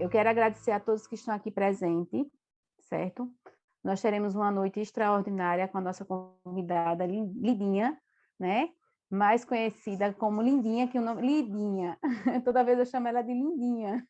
Eu quero agradecer a todos que estão aqui presentes, certo? Nós teremos uma noite extraordinária com a nossa convidada Lidinha, né? Mais conhecida como Lindinha, que o nome... Lidinha. Toda vez eu chamo ela de Lindinha.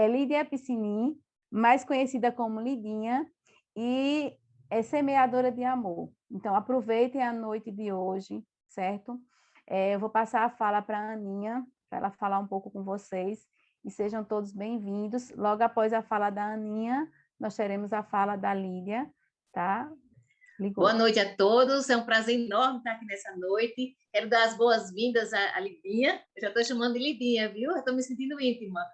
Lídia Piscinin, mais conhecida como Lidinha, e é semeadora de amor. Então, aproveitem a noite de hoje, certo? Eu vou passar a fala para a Aninha, para ela falar um pouco com vocês, e sejam todos bem-vindos. Logo após a fala da Aninha, nós teremos a fala da Lídia, tá? Ligou. Boa noite a todos, é um prazer enorme estar aqui nessa noite. Quero dar as boas-vindas à Lidinha, eu já estou chamando de Lidinha, viu? Estou me sentindo íntima.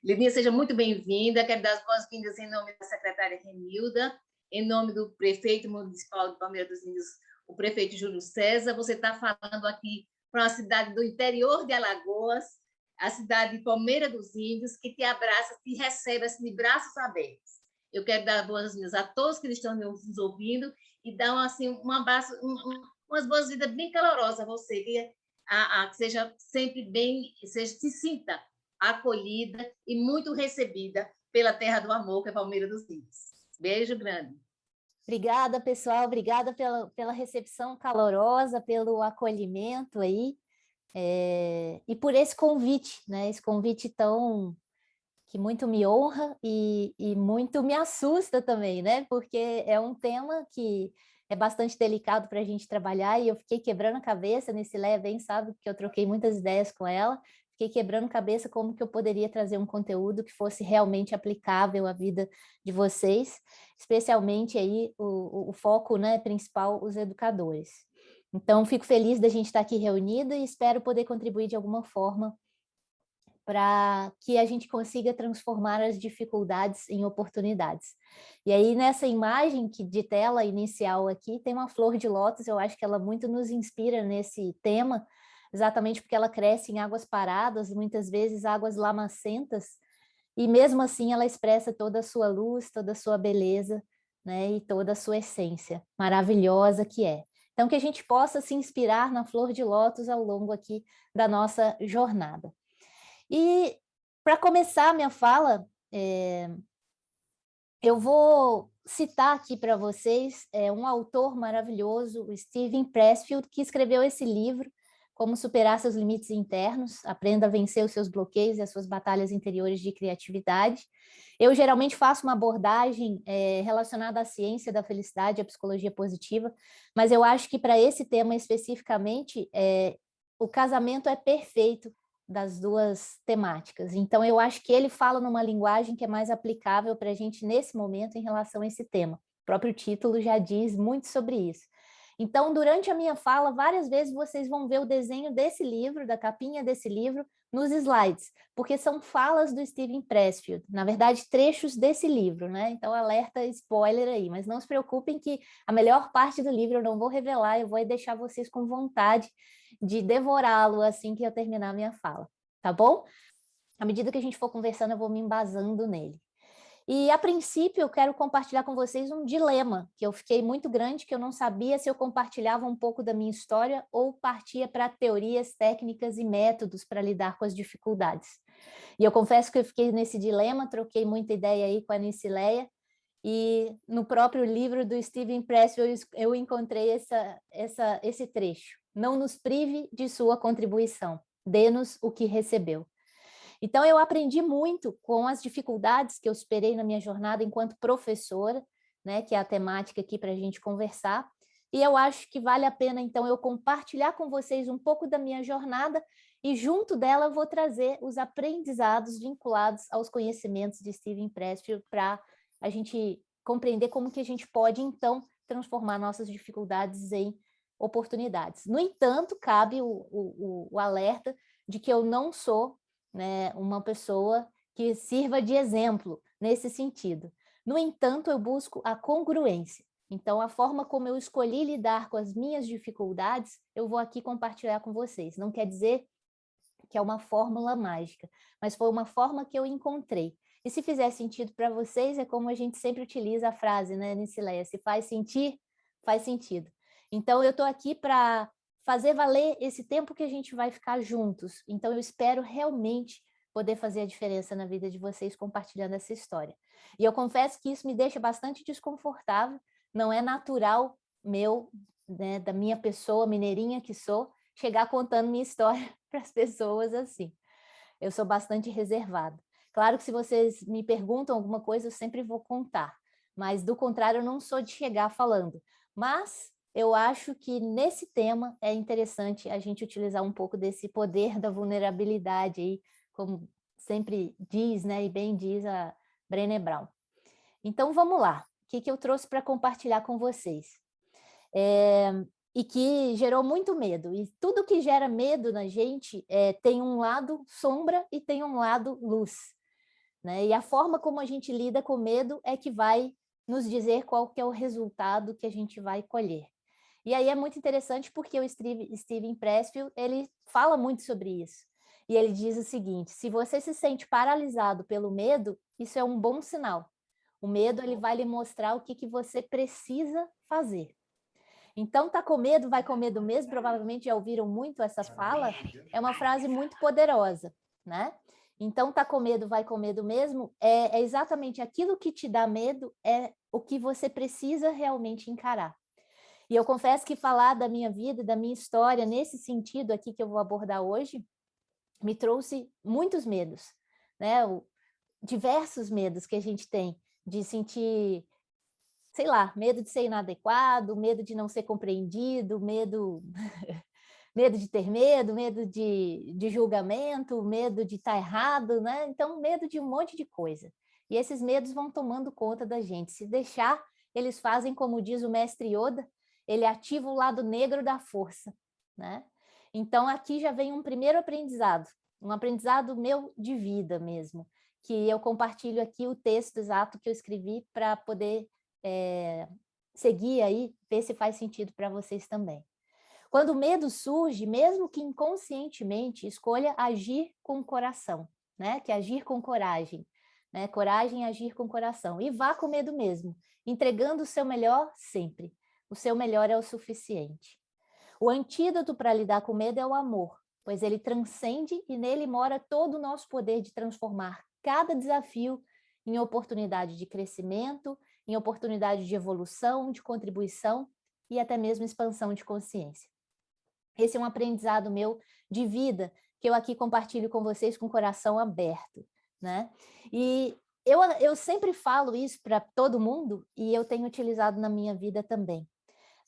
Lidinha, seja muito bem-vinda, quero dar as boas-vindas em nome da secretária Renilda, em nome do prefeito municipal de Palmeira dos Índios, o prefeito Júlio César. Você está falando aqui para uma cidade do interior de Alagoas, a cidade de Palmeira dos Índios, que te abraça, te recebe assim, de braços abertos. Eu quero dar boas-vindas a todos que estão nos ouvindo e dar assim, um abraço, umas boas-vindas bem calorosas a você, que seja sempre bem, se sinta acolhida e muito recebida pela terra do amor, que é Palmeira dos Índios. Beijo grande. Obrigada, pessoal. Obrigada pela recepção calorosa, pelo acolhimento aí, e por esse convite, né? Esse convite que muito me honra e muito me assusta também, né? Porque é um tema que é bastante delicado para a gente trabalhar e eu fiquei quebrando a cabeça nesse Leia bem sabe que eu troquei muitas ideias com ela, fiquei quebrando a cabeça como que eu poderia trazer um conteúdo que fosse realmente aplicável à vida de vocês, especialmente aí o foco, né, principal, os educadores. Então, fico feliz da gente estar aqui reunida e espero poder contribuir de alguma forma para que a gente consiga transformar as dificuldades em oportunidades. E aí, nessa imagem de tela inicial aqui, tem uma flor de lótus, eu acho que ela muito nos inspira nesse tema, exatamente porque ela cresce em águas paradas, muitas vezes águas lamacentas, e mesmo assim ela expressa toda a sua luz, toda a sua beleza, né, e toda a sua essência maravilhosa que é. Então, que a gente possa se inspirar na flor de lótus ao longo aqui da nossa jornada. E, para começar a minha fala, eu vou citar aqui para vocês um autor maravilhoso, o Steven Pressfield, que escreveu esse livro, Como Superar Seus Limites Internos, Aprenda a Vencer os Seus Bloqueios e as Suas Batalhas Interiores de Criatividade. Eu geralmente faço uma abordagem relacionada à ciência da felicidade e à psicologia positiva, mas eu acho que para esse tema especificamente, o casamento é perfeito das duas temáticas. Então, eu acho que ele fala numa linguagem que é mais aplicável para a gente nesse momento em relação a esse tema. O próprio título já diz muito sobre isso. Então, durante a minha fala, várias vezes vocês vão ver o desenho desse livro, da capinha desse livro, nos slides, porque são falas do Steven Pressfield, na verdade, trechos desse livro, né? Então, alerta spoiler aí, mas não se preocupem que a melhor parte do livro eu não vou revelar, eu vou deixar vocês com vontade de devorá-lo assim que eu terminar a minha fala, tá bom? À medida que a gente for conversando, eu vou me embasando nele. E, a princípio, eu quero compartilhar com vocês um dilema, que eu fiquei muito grande, que eu não sabia se eu compartilhava um pouco da minha história ou partia para teorias, técnicas e métodos para lidar com as dificuldades. E eu confesso que eu fiquei nesse dilema, troquei muita ideia aí com a Nicileia, e no próprio livro do Steven Pressfield eu encontrei esse trecho. Não nos prive de sua contribuição, dê-nos o que recebeu. Então, eu aprendi muito com as dificuldades que eu superei na minha jornada enquanto professora, né, que é a temática aqui para a gente conversar, e eu acho que vale a pena, então, eu compartilhar com vocês um pouco da minha jornada e, junto dela, eu vou trazer os aprendizados vinculados aos conhecimentos de Steven Pressfield para a gente compreender como que a gente pode, então, transformar nossas dificuldades em oportunidades. No entanto, cabe o alerta de que eu não sou, né, uma pessoa que sirva de exemplo nesse sentido. No entanto, eu busco a congruência. Então, a forma como eu escolhi lidar com as minhas dificuldades, eu vou aqui compartilhar com vocês. Não quer dizer que é uma fórmula mágica, mas foi uma forma que eu encontrei. E se fizer sentido para vocês, é como a gente sempre utiliza a frase, né, Nicileia? Se faz sentir, faz sentido. Então, eu estou aqui para fazer valer esse tempo que a gente vai ficar juntos. Então, eu espero realmente poder fazer a diferença na vida de vocês compartilhando essa história. E eu confesso que isso me deixa bastante desconfortável, não é natural meu, né, da minha pessoa mineirinha que sou, chegar contando minha história para as pessoas assim. Eu sou bastante reservada. Claro que se vocês me perguntam alguma coisa, eu sempre vou contar, mas do contrário, eu não sou de chegar falando. Mas eu acho que nesse tema é interessante a gente utilizar um pouco desse poder da vulnerabilidade aí, como sempre diz, né, e bem diz a Brené Brown. Então vamos lá, o que eu trouxe para compartilhar com vocês? E que gerou muito medo. E tudo que gera medo na gente tem um lado sombra e tem um lado luz, né? E a forma como a gente lida com medo é que vai nos dizer qual que é o resultado que a gente vai colher. E aí é muito interessante porque o Steven Pressfield, ele fala muito sobre isso. E ele diz o seguinte: se você se sente paralisado pelo medo, isso é um bom sinal. O medo, ele vai lhe mostrar o que você precisa fazer. Então, tá com medo, vai com medo mesmo, provavelmente já ouviram muito essa fala, é uma frase muito poderosa, né? Então, tá com medo, vai com medo mesmo, é exatamente aquilo que te dá medo, é o que você precisa realmente encarar. E eu confesso que falar da minha vida, da minha história, nesse sentido aqui que eu vou abordar hoje, me trouxe muitos medos, né? Diversos medos que a gente tem, de sentir, sei lá, medo de ser inadequado, medo de não ser compreendido, medo de ter medo de julgamento, medo de estar errado, né? Então, medo de um monte de coisa. E esses medos vão tomando conta da gente. Se deixar, eles fazem como diz o mestre Yoda, ele ativa o lado negro da força, né? Então, aqui já vem um primeiro aprendizado, um aprendizado meu de vida mesmo, que eu compartilho aqui o texto exato que eu escrevi para poder seguir aí, ver se faz sentido para vocês também. Quando o medo surge, mesmo que inconscientemente, escolha agir com o coração, né? Que é agir com coragem, né? Coragem é agir com o coração. E vá com medo mesmo, entregando o seu melhor sempre. O seu melhor é o suficiente. O antídoto para lidar com medo é o amor, pois ele transcende e nele mora todo o nosso poder de transformar cada desafio em oportunidade de crescimento, em oportunidade de evolução, de contribuição e até mesmo expansão de consciência. Esse é um aprendizado meu de vida, que eu aqui compartilho com vocês com o coração aberto, né? E eu sempre falo isso para todo mundo e eu tenho utilizado na minha vida também,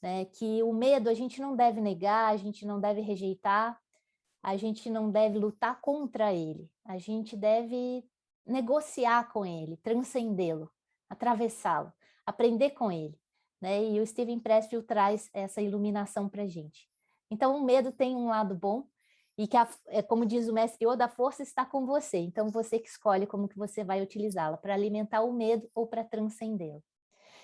né? Que o medo a gente não deve negar, a gente não deve rejeitar, a gente não deve lutar contra ele, a gente deve negociar com ele, transcendê-lo, atravessá-lo, aprender com ele, né? E o Steven Pressfield traz essa iluminação para a gente. Então, o medo tem um lado bom, e que, como diz o mestre Yoda, a força está com você. Então, você que escolhe como que você vai utilizá-la, para alimentar o medo ou para transcendê-lo.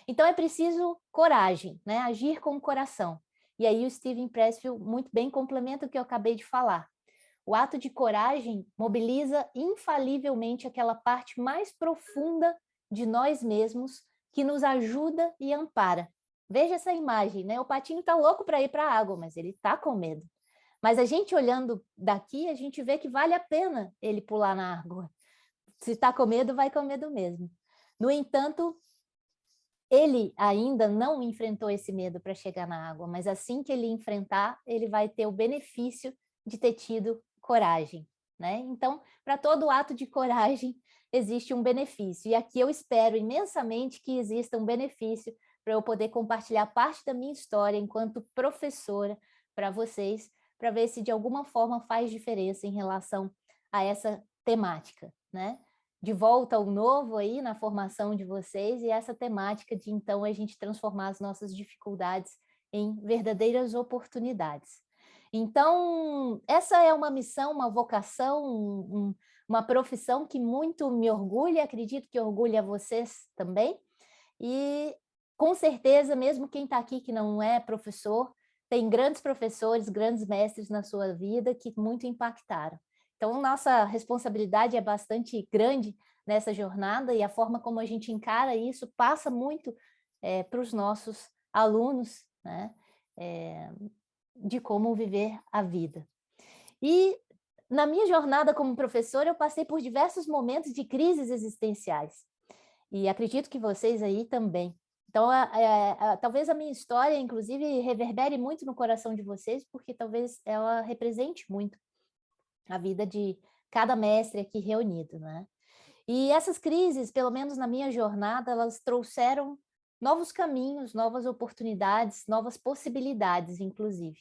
Então, é preciso coragem, né? Agir com o coração. E aí o Steven Pressfield muito bem complementa o que eu acabei de falar. O ato de coragem mobiliza infalivelmente aquela parte mais profunda de nós mesmos que nos ajuda e ampara. Veja essa imagem, né? O patinho está louco para ir para a água, mas ele está com medo. Mas a gente olhando daqui, a gente vê que vale a pena ele pular na água. Se está com medo, vai com medo mesmo. No entanto, ele ainda não enfrentou esse medo para chegar na água, mas assim que ele enfrentar, ele vai ter o benefício de ter tido coragem, né? Então, para todo ato de coragem, existe um benefício. E aqui eu espero imensamente que exista um benefício para eu poder compartilhar parte da minha história enquanto professora para vocês, para ver se de alguma forma faz diferença em relação a essa temática, né? De volta ao novo aí na formação de vocês e essa temática de então a gente transformar as nossas dificuldades em verdadeiras oportunidades. Então, essa é uma missão, uma vocação, uma profissão que muito me orgulha, acredito que orgulha vocês também, e com certeza, mesmo quem está aqui que não é professor, tem grandes professores, grandes mestres na sua vida que muito impactaram. Então, nossa responsabilidade é bastante grande nessa jornada e a forma como a gente encara isso passa muito para os nossos alunos, né? De como viver a vida. E na minha jornada como professora, eu passei por diversos momentos de crises existenciais. E acredito que vocês aí também. Então, talvez a minha história, inclusive, reverbere muito no coração de vocês, porque talvez ela represente muito a vida de cada mestre aqui reunido, né? E essas crises, pelo menos na minha jornada, elas trouxeram novos caminhos, novas oportunidades, novas possibilidades, inclusive.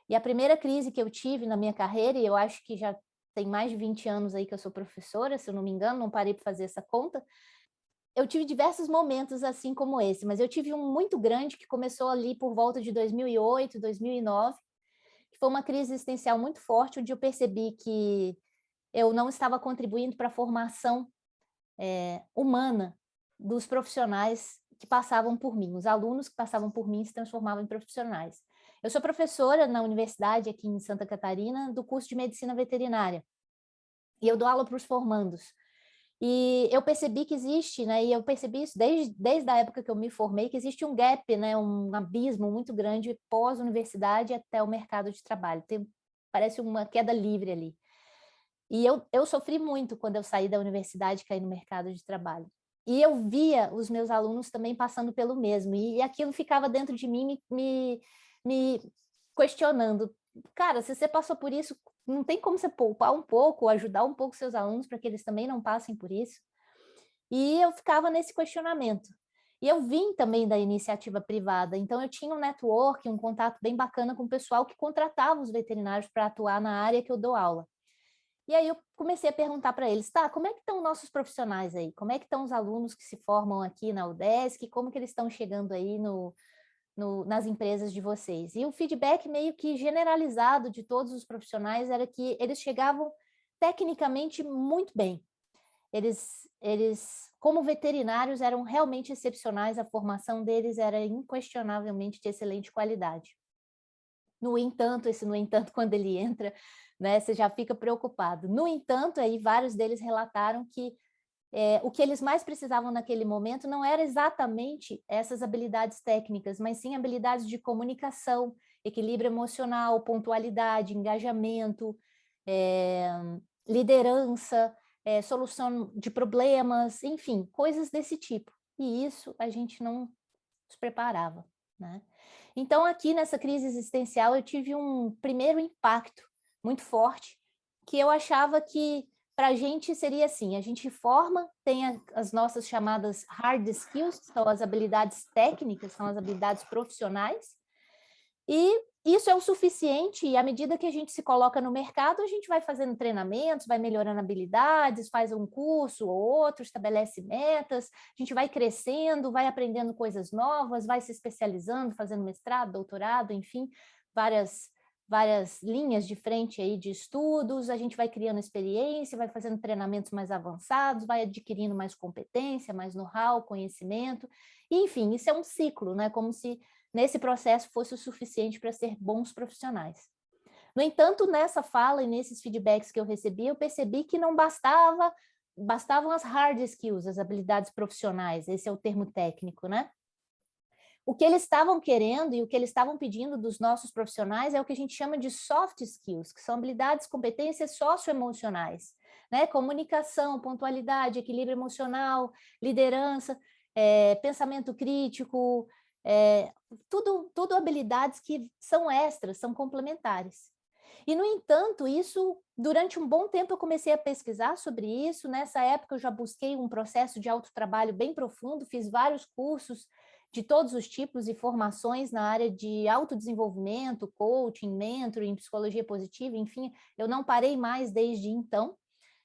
E a primeira crise que eu tive na minha carreira, e eu acho que já tem mais de 20 anos aí que eu sou professora, se eu não me engano, não parei para fazer essa conta, eu tive diversos momentos assim como esse, mas eu tive um muito grande que começou ali por volta de 2008, 2009, que foi uma crise existencial muito forte, onde eu percebi que eu não estava contribuindo para a formação humana dos profissionais que passavam por mim, os alunos que passavam por mim se transformavam em profissionais. Eu sou professora na universidade aqui em Santa Catarina do curso de medicina veterinária e eu dou aula para os formandos. E eu percebi que existe, né, e eu percebi isso desde a época que eu me formei, que existe um gap, né, um abismo muito grande pós-universidade até o mercado de trabalho. Parece uma queda livre ali. E eu sofri muito quando eu saí da universidade e caí no mercado de trabalho. E eu via os meus alunos também passando pelo mesmo, e aquilo ficava dentro de mim me questionando. Cara, se você passou por isso, não tem como você poupar um pouco, ajudar um pouco seus alunos para que eles também não passem por isso? E eu ficava nesse questionamento. E eu vim também da iniciativa privada, então eu tinha um network, um contato bem bacana com o pessoal que contratava os veterinários para atuar na área que eu dou aula. E aí eu comecei a perguntar para eles, tá, como é que estão nossos profissionais aí? Como é que estão os alunos que se formam aqui na UDESC? Como que eles estão chegando aí nas empresas de vocês? E o feedback meio que generalizado de todos os profissionais era que eles chegavam tecnicamente muito bem. Eles, como veterinários, eram realmente excepcionais, a formação deles era inquestionavelmente de excelente qualidade. No entanto, quando ele entra, né, você já fica preocupado. No entanto, aí vários deles relataram que o que eles mais precisavam naquele momento não era exatamente essas habilidades técnicas, mas sim habilidades de comunicação, equilíbrio emocional, pontualidade, engajamento, liderança, solução de problemas, enfim, coisas desse tipo. E isso a gente não se preparava, né? Então, aqui nessa crise existencial, eu tive um primeiro impacto muito forte, que eu achava que para a gente seria assim, a gente forma, tem as nossas chamadas hard skills, que são as habilidades técnicas, são as habilidades profissionais, e isso é o suficiente, e à medida que a gente se coloca no mercado, a gente vai fazendo treinamentos, vai melhorando habilidades, faz um curso ou outro, estabelece metas, a gente vai crescendo, vai aprendendo coisas novas, vai se especializando, fazendo mestrado, doutorado, enfim, várias linhas de frente aí de estudos, a gente vai criando experiência, vai fazendo treinamentos mais avançados, vai adquirindo mais competência, mais know-how, conhecimento, enfim, isso é um ciclo, né? Como se nesse processo fosse o suficiente para ser bons profissionais. No entanto, nessa fala e nesses feedbacks que eu recebi, eu percebi que não bastavam as hard skills, as habilidades profissionais, esse é o termo técnico, né? O que eles estavam querendo e o que eles estavam pedindo dos nossos profissionais é o que a gente chama de soft skills, que são habilidades, competências socioemocionais, né? Comunicação, pontualidade, equilíbrio emocional, liderança, pensamento crítico, tudo habilidades que são extras, são complementares. E, no entanto, isso, durante um bom tempo eu comecei a pesquisar sobre isso, nessa época eu já busquei um processo de autotrabalho bem profundo, fiz vários cursos de todos os tipos e formações na área de autodesenvolvimento, coaching, mentoring, psicologia positiva, enfim, eu não parei mais desde então.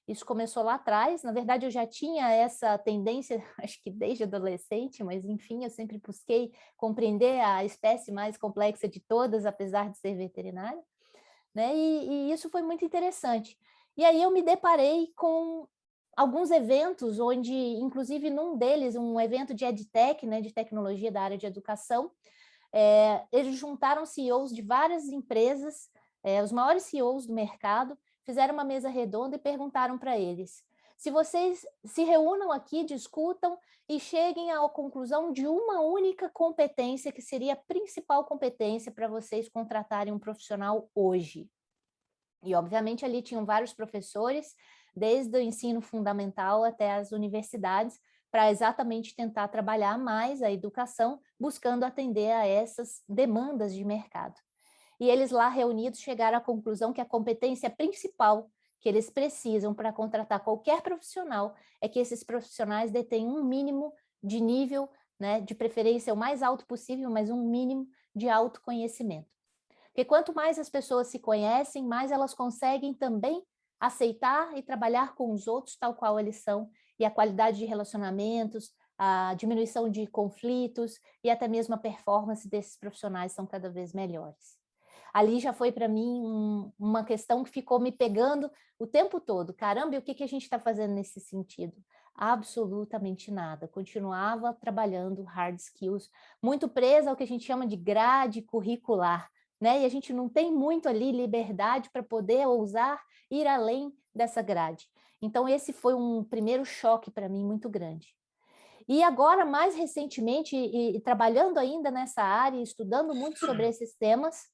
Isso começou lá atrás, na verdade eu já tinha essa tendência, acho que desde adolescente, mas enfim, eu sempre busquei compreender a espécie mais complexa de todas, apesar de ser veterinária, né? E isso foi muito interessante. E aí eu me deparei com alguns eventos, onde, inclusive num deles, um evento de EdTech, né, de tecnologia da área de educação, eles juntaram CEOs de várias empresas, os maiores CEOs do mercado, fizeram uma mesa redonda e perguntaram para eles: se vocês se reúnam aqui, discutam e cheguem à conclusão de uma única competência que seria a principal competência para vocês contratarem um profissional hoje. E, obviamente, ali tinham vários professores, desde o ensino fundamental até as universidades, para exatamente tentar trabalhar mais a educação, buscando atender a essas demandas de mercado. E eles lá reunidos chegaram à conclusão que a competência principal que eles precisam para contratar qualquer profissional é que esses profissionais detenham um mínimo de nível, né, de preferência o mais alto possível, mas um mínimo de autoconhecimento. Porque quanto mais as pessoas se conhecem, mais elas conseguem também aceitar e trabalhar com os outros tal qual eles são, e a qualidade de relacionamentos, a diminuição de conflitos e até mesmo a performance desses profissionais são cada vez melhores. Ali já foi para mim uma questão que ficou me pegando o tempo todo. Caramba, e o que a gente está fazendo nesse sentido? Absolutamente nada. Continuava trabalhando hard skills, muito presa ao que a gente chama de grade curricular, né? E a gente não tem muito ali liberdade para poder ousar ir além dessa grade. Então, esse foi um primeiro choque para mim muito grande. E agora, mais recentemente, e trabalhando ainda nessa área, estudando muito sobre esses temas,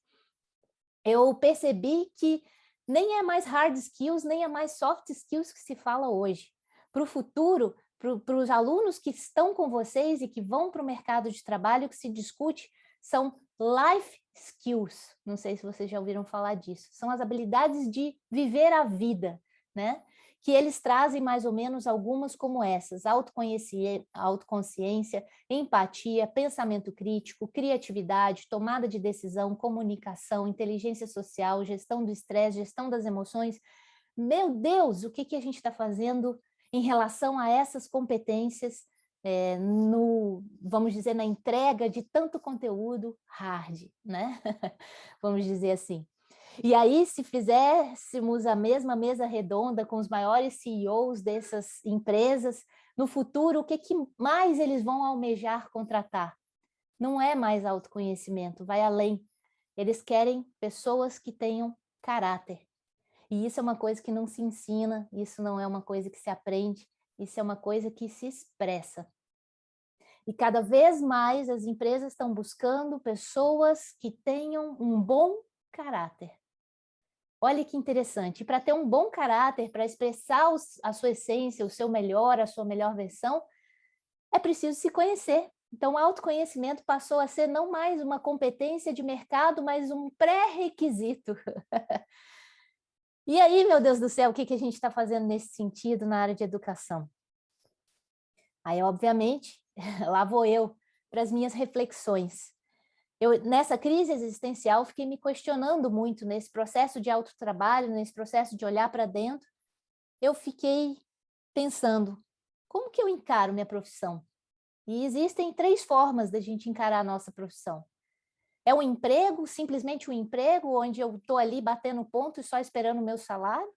eu percebi que nem é mais hard skills, nem é mais soft skills que se fala hoje. Para o futuro, para os alunos que estão com vocês e que vão para o mercado de trabalho, o que se discute são life skills. Não sei se vocês já ouviram falar disso. São as habilidades de viver a vida, né? Que eles trazem mais ou menos algumas como essas: autoconsciência, empatia, pensamento crítico, criatividade, tomada de decisão, comunicação, inteligência social, gestão do estresse, gestão das emoções. Meu Deus, o que a gente está fazendo em relação a essas competências, vamos dizer, na entrega de tanto conteúdo hard, né? Vamos dizer assim. E aí, se fizéssemos a mesma mesa redonda com os maiores CEOs dessas empresas, no futuro, o que mais eles vão almejar contratar? Não é mais autoconhecimento, vai além. Eles querem pessoas que tenham caráter. E isso é uma coisa que não se ensina, isso não é uma coisa que se aprende, isso é uma coisa que se expressa. E cada vez mais as empresas estão buscando pessoas que tenham um bom caráter. Olha que interessante, para ter um bom caráter, para expressar a sua essência, o seu melhor, a sua melhor versão, é preciso se conhecer. Então, o autoconhecimento passou a ser não mais uma competência de mercado, mas um pré-requisito. E aí, meu Deus do céu, o que a gente está fazendo nesse sentido na área de educação? Aí, obviamente, lá vou eu para as minhas reflexões. Nessa crise existencial, fiquei me questionando muito nesse processo de autotrabalho, nesse processo de olhar para dentro. Eu fiquei pensando, como que eu encaro minha profissão? E existem 3 formas da gente encarar a nossa profissão. É um emprego, simplesmente um emprego, onde eu estou ali batendo ponto e só esperando o meu salário?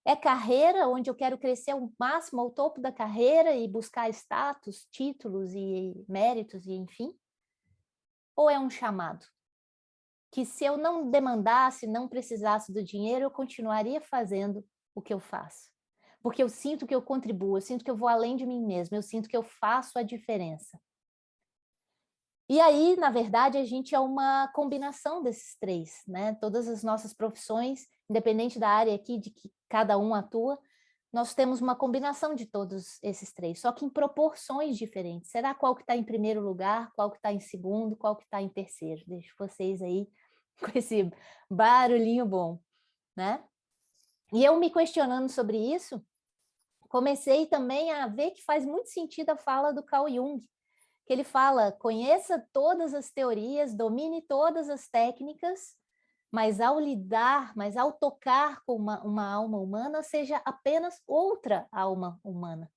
É carreira, onde eu quero crescer ao máximo, ao topo da carreira e buscar status, títulos e méritos e enfim? Ou é um chamado? Que se eu não demandasse, não precisasse do dinheiro, eu continuaria fazendo o que eu faço. Porque eu sinto que eu contribuo, eu sinto que eu vou além de mim mesma, eu sinto que eu faço a diferença. E aí, na verdade, a gente é uma combinação desses 3, né? Todas as nossas profissões, independente da área aqui de que cada um atua, nós temos uma combinação de todos esses 3, só que em proporções diferentes. Será qual que está em primeiro lugar, qual que está em segundo, qual que está em terceiro? Deixo vocês aí com esse barulhinho bom, né? E eu me questionando sobre isso, comecei também a ver que faz muito sentido a fala do Carl Jung, que ele fala: conheça todas as teorias, domine todas as técnicas, mas ao tocar com uma alma humana, seja apenas outra alma humana.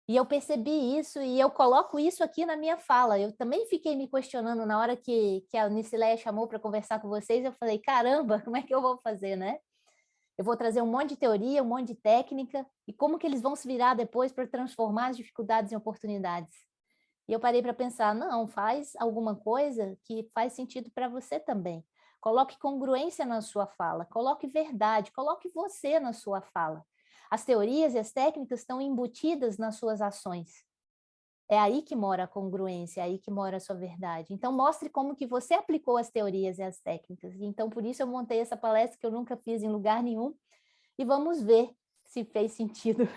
E eu percebi isso, e eu coloco isso aqui na minha fala. Eu também fiquei me questionando na hora que a Nicileia chamou para conversar com vocês, eu falei, caramba, como é que eu vou fazer, né? Eu vou trazer um monte de teoria, um monte de técnica, e como que eles vão se virar depois para transformar as dificuldades em oportunidades? E eu parei para pensar, não, faz alguma coisa que faz sentido para você também. Coloque congruência na sua fala, coloque verdade, coloque você na sua fala. As teorias e as técnicas estão embutidas nas suas ações. É aí que mora a congruência, é aí que mora a sua verdade. Então, mostre como que você aplicou as teorias e as técnicas. Então, por isso eu montei essa palestra que eu nunca fiz em lugar nenhum. E vamos ver se fez sentido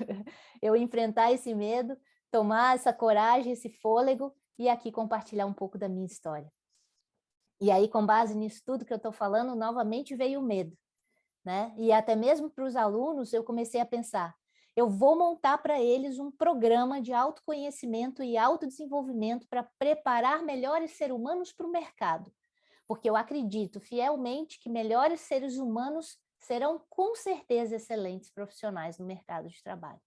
eu enfrentar esse medo, tomar essa coragem, esse fôlego e aqui compartilhar um pouco da minha história. E aí, com base nisso tudo que eu estou falando, novamente veio o medo, né? E até mesmo para os alunos, eu comecei a pensar, eu vou montar para eles um programa de autoconhecimento e autodesenvolvimento para preparar melhores seres humanos para o mercado, porque eu acredito fielmente que melhores seres humanos serão com certeza excelentes profissionais no mercado de trabalho.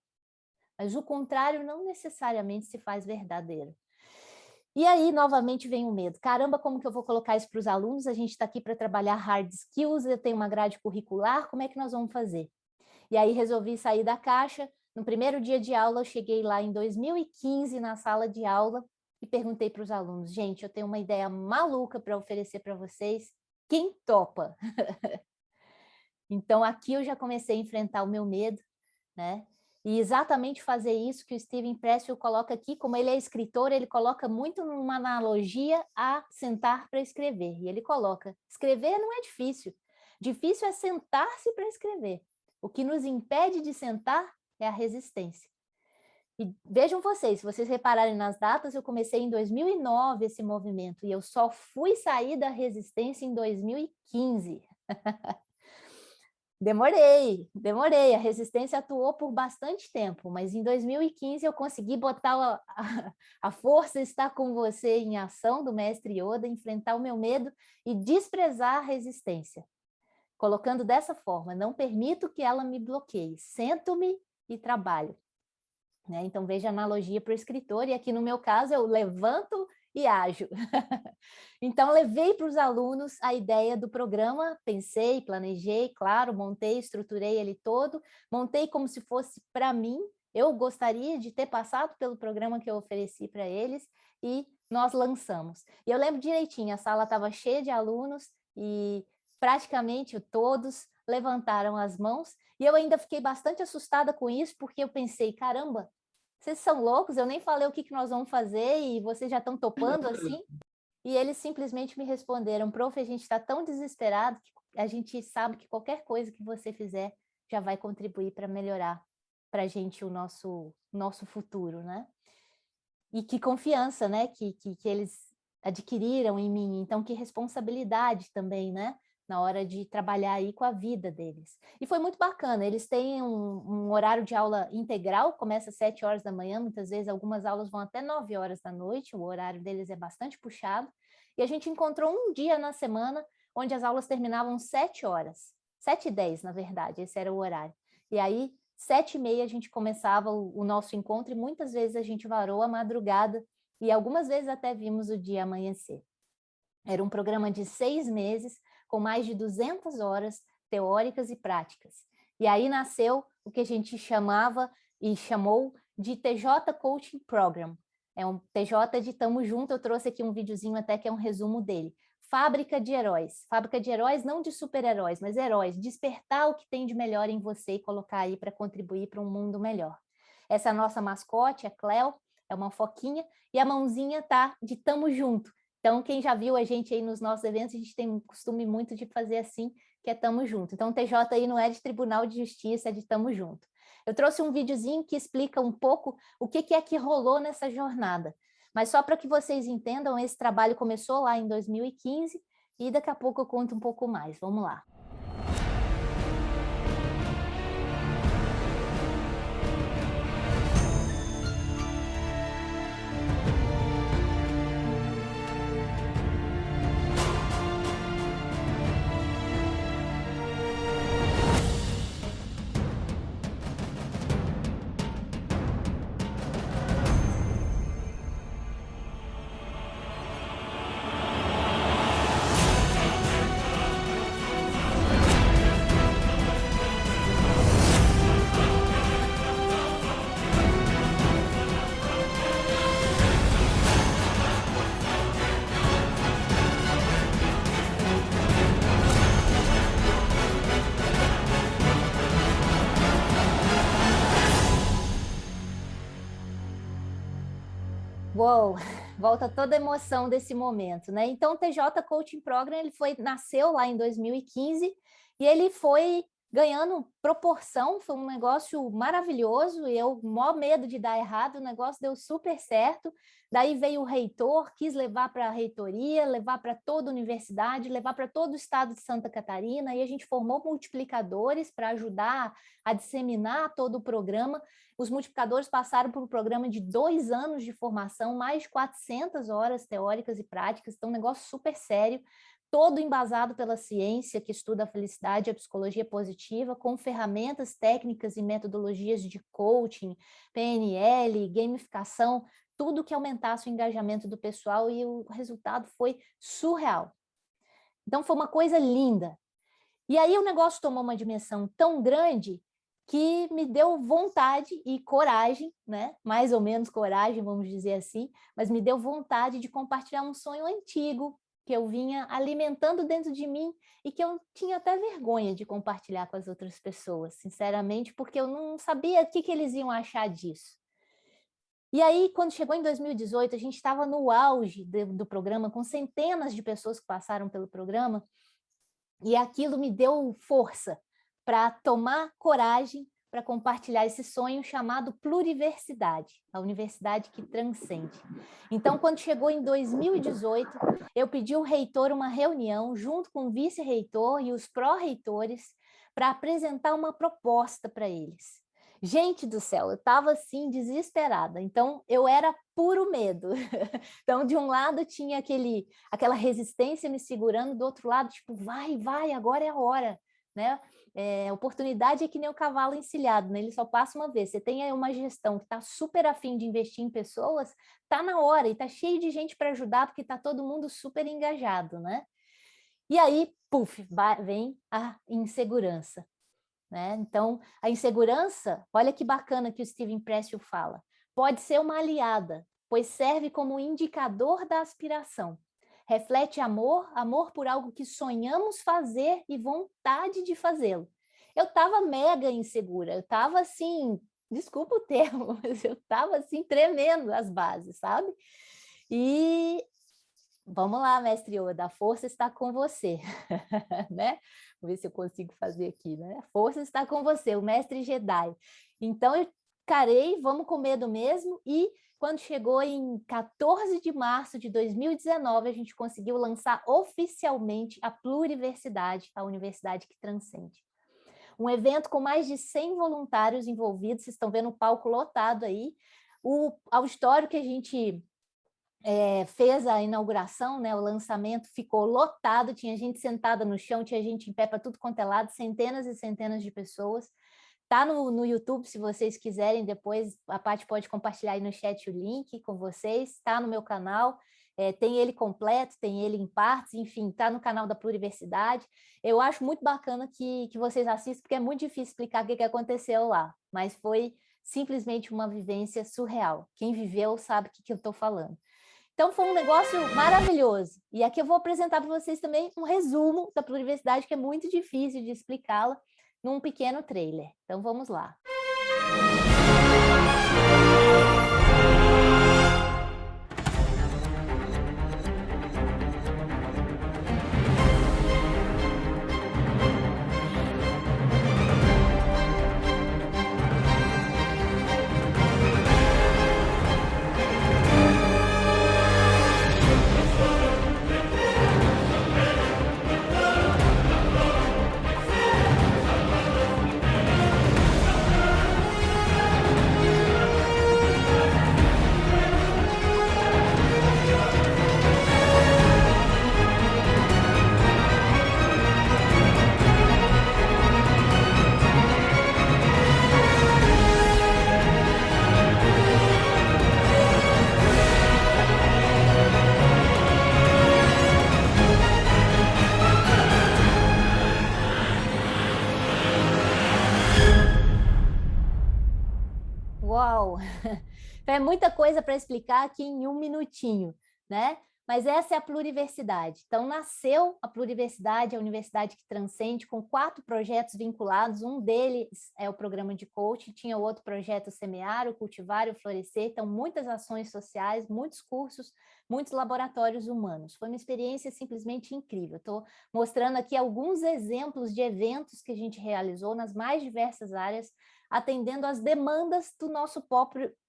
Mas o contrário não necessariamente se faz verdadeiro. E aí, novamente, vem o medo. Caramba, como que eu vou colocar isso para os alunos? A gente está aqui para trabalhar hard skills, eu tenho uma grade curricular, como é que nós vamos fazer? E aí resolvi sair da caixa. No primeiro dia de aula, eu cheguei lá em 2015 na sala de aula e perguntei para os alunos, gente, eu tenho uma ideia maluca para oferecer para vocês, quem topa? Então, aqui eu já comecei a enfrentar o meu medo, né? E exatamente fazer isso que o Steven Pressfield coloca aqui, como ele é escritor, ele coloca muito numa analogia a sentar para escrever. E ele coloca, escrever não é difícil. Difícil é sentar-se para escrever. O que nos impede de sentar é a resistência. E vejam vocês, se vocês repararem nas datas, eu comecei em 2009 esse movimento, e eu só fui sair da resistência em 2015. Demorei. A resistência atuou por bastante tempo, mas em 2015 eu consegui botar a força está com você em ação do mestre Yoda, enfrentar o meu medo e desprezar a resistência. Colocando dessa forma, não permito que ela me bloqueie, sento-me e trabalho. Né? Então veja a analogia para o escritor, e aqui no meu caso eu levanto e ajo. Então, levei para os alunos a ideia do programa, pensei, planejei, claro, montei, estruturei ele todo, montei como se fosse para mim, eu gostaria de ter passado pelo programa que eu ofereci para eles, e nós lançamos. E eu lembro direitinho, a sala estava cheia de alunos, e praticamente todos levantaram as mãos, e eu ainda fiquei bastante assustada com isso, porque eu pensei, caramba, vocês são loucos, eu nem falei o que nós vamos fazer e vocês já estão topando assim? E eles simplesmente me responderam, prof, a gente está tão desesperado que a gente sabe que qualquer coisa que você fizer já vai contribuir para melhorar para a gente o nosso futuro, né? E que confiança, né, que eles adquiriram em mim, então que responsabilidade também, né? Na hora de trabalhar aí com a vida deles. E foi muito bacana, eles têm um horário de aula integral, começa às 7 horas da manhã, muitas vezes algumas aulas vão até 9 horas da noite, o horário deles é bastante puxado, e a gente encontrou um dia na semana onde as aulas terminavam 7 horas, 7h10, na verdade, esse era o horário. E aí, 7h30 a gente começava o nosso encontro, e muitas vezes a gente varou a madrugada, e algumas vezes até vimos o dia amanhecer. Era um programa de 6 meses, com mais de 200 horas teóricas e práticas. E aí nasceu o que a gente chamava e chamou de TJ Coaching Program. É um TJ de Tamo Junto, eu trouxe aqui um videozinho até que é um resumo dele. Fábrica de heróis. Fábrica de heróis, não de super-heróis, mas heróis. Despertar o que tem de melhor em você e colocar aí para contribuir para um mundo melhor. Essa é a nossa mascote, a Cleo, é uma foquinha, e a mãozinha tá de Tamo Junto. Então, quem já viu a gente aí nos nossos eventos, a gente tem um costume muito de fazer assim, que é Tamo Junto. Então, o TJ aí não é de Tribunal de Justiça, é de Tamo Junto. Eu trouxe um videozinho que explica um pouco o que é que rolou nessa jornada. Mas só para que vocês entendam, esse trabalho começou lá em 2015 e daqui a pouco eu conto um pouco mais. Vamos lá. Uou, volta toda a emoção desse momento, né? Então, o TJ Coaching Program, nasceu lá em 2015 e ele foi ganhando proporção, foi um negócio maravilhoso, e eu, maior medo de dar errado, o negócio deu super certo. Daí veio o reitor, quis levar para a reitoria, levar para toda a universidade, levar para todo o estado de Santa Catarina, e a gente formou multiplicadores para ajudar a disseminar todo o programa. Os multiplicadores passaram por um programa de 2 anos de formação, mais de 400 horas teóricas e práticas, então um negócio super sério, todo embasado pela ciência que estuda a felicidade e a psicologia positiva, com ferramentas técnicas e metodologias de coaching, PNL, gamificação, tudo que aumentasse o engajamento do pessoal, e o resultado foi surreal. Então foi uma coisa linda. E aí o negócio tomou uma dimensão tão grande que me deu vontade e coragem, né? Mais ou menos coragem, vamos dizer assim, mas me deu vontade de compartilhar um sonho antigo que eu vinha alimentando dentro de mim e que eu tinha até vergonha de compartilhar com as outras pessoas, sinceramente, porque eu não sabia o que eles iam achar disso. E aí, quando chegou em 2018, a gente estava no auge do programa, com centenas de pessoas que passaram pelo programa, e aquilo me deu força para tomar coragem para compartilhar esse sonho chamado Pluriversidade, a universidade que transcende. Então, quando chegou em 2018, eu pedi ao reitor uma reunião junto com o vice-reitor e os pró-reitores para apresentar uma proposta para eles. Gente do céu, eu estava assim desesperada, então eu era puro medo. Então, de um lado tinha aquela resistência me segurando, do outro lado, tipo, vai, agora é a hora, né? Oportunidade é que nem o cavalo encilhado, né? Ele só passa uma vez. Você tem aí uma gestão que está super afim de investir em pessoas, está na hora, e está cheio de gente para ajudar, porque está todo mundo super engajado, né? E aí, puf, vem a insegurança, né? Então, a insegurança, olha que bacana que o Steven Pressfield fala, pode ser uma aliada, pois serve como indicador da aspiração. Reflete amor por algo que sonhamos fazer e vontade de fazê-lo. Eu estava mega insegura, eu estava assim, desculpa o termo, mas eu estava assim, tremendo as bases, sabe? E vamos lá, mestre Yoda, a força está com você, né? Vou ver se eu consigo fazer aqui, né? A força está com você, o mestre Jedi. Então, eu carei, vamos com medo mesmo, e quando chegou em 14 de março de 2019, a gente conseguiu lançar oficialmente a Pluriversidade, a universidade que transcende. Um evento com mais de 100 voluntários envolvidos, vocês estão vendo o palco lotado aí. O auditório que a gente fez a inauguração, né, o lançamento, ficou lotado, tinha gente sentada no chão, tinha gente em pé para tudo quanto é lado, centenas e centenas de pessoas. Tá no YouTube, se vocês quiserem, depois a Paty pode compartilhar aí no chat o link com vocês, está no meu canal, tem ele completo, tem ele em partes, enfim, está no canal da Pluriversidade. Eu acho muito bacana que vocês assistam, porque é muito difícil explicar o que aconteceu lá, mas foi simplesmente uma vivência surreal. Quem viveu sabe o que eu estou falando. Então, foi um negócio maravilhoso. E aqui eu vou apresentar para vocês também um resumo da Pluriversidade, que é muito difícil de explicá-la, num pequeno trailer. Então, vamos lá. Uau! É muita coisa para explicar aqui em um minutinho, né? Mas essa é a pluriversidade. Então, nasceu a pluriversidade, a universidade que transcende, com 4 projetos vinculados. Um deles é o programa de coaching, tinha outro projeto, o Semear, o Cultivar e o Florescer. Então, muitas ações sociais, muitos cursos, muitos laboratórios humanos. Foi uma experiência simplesmente incrível. Estou mostrando aqui alguns exemplos de eventos que a gente realizou nas mais diversas áreas, atendendo às demandas do nosso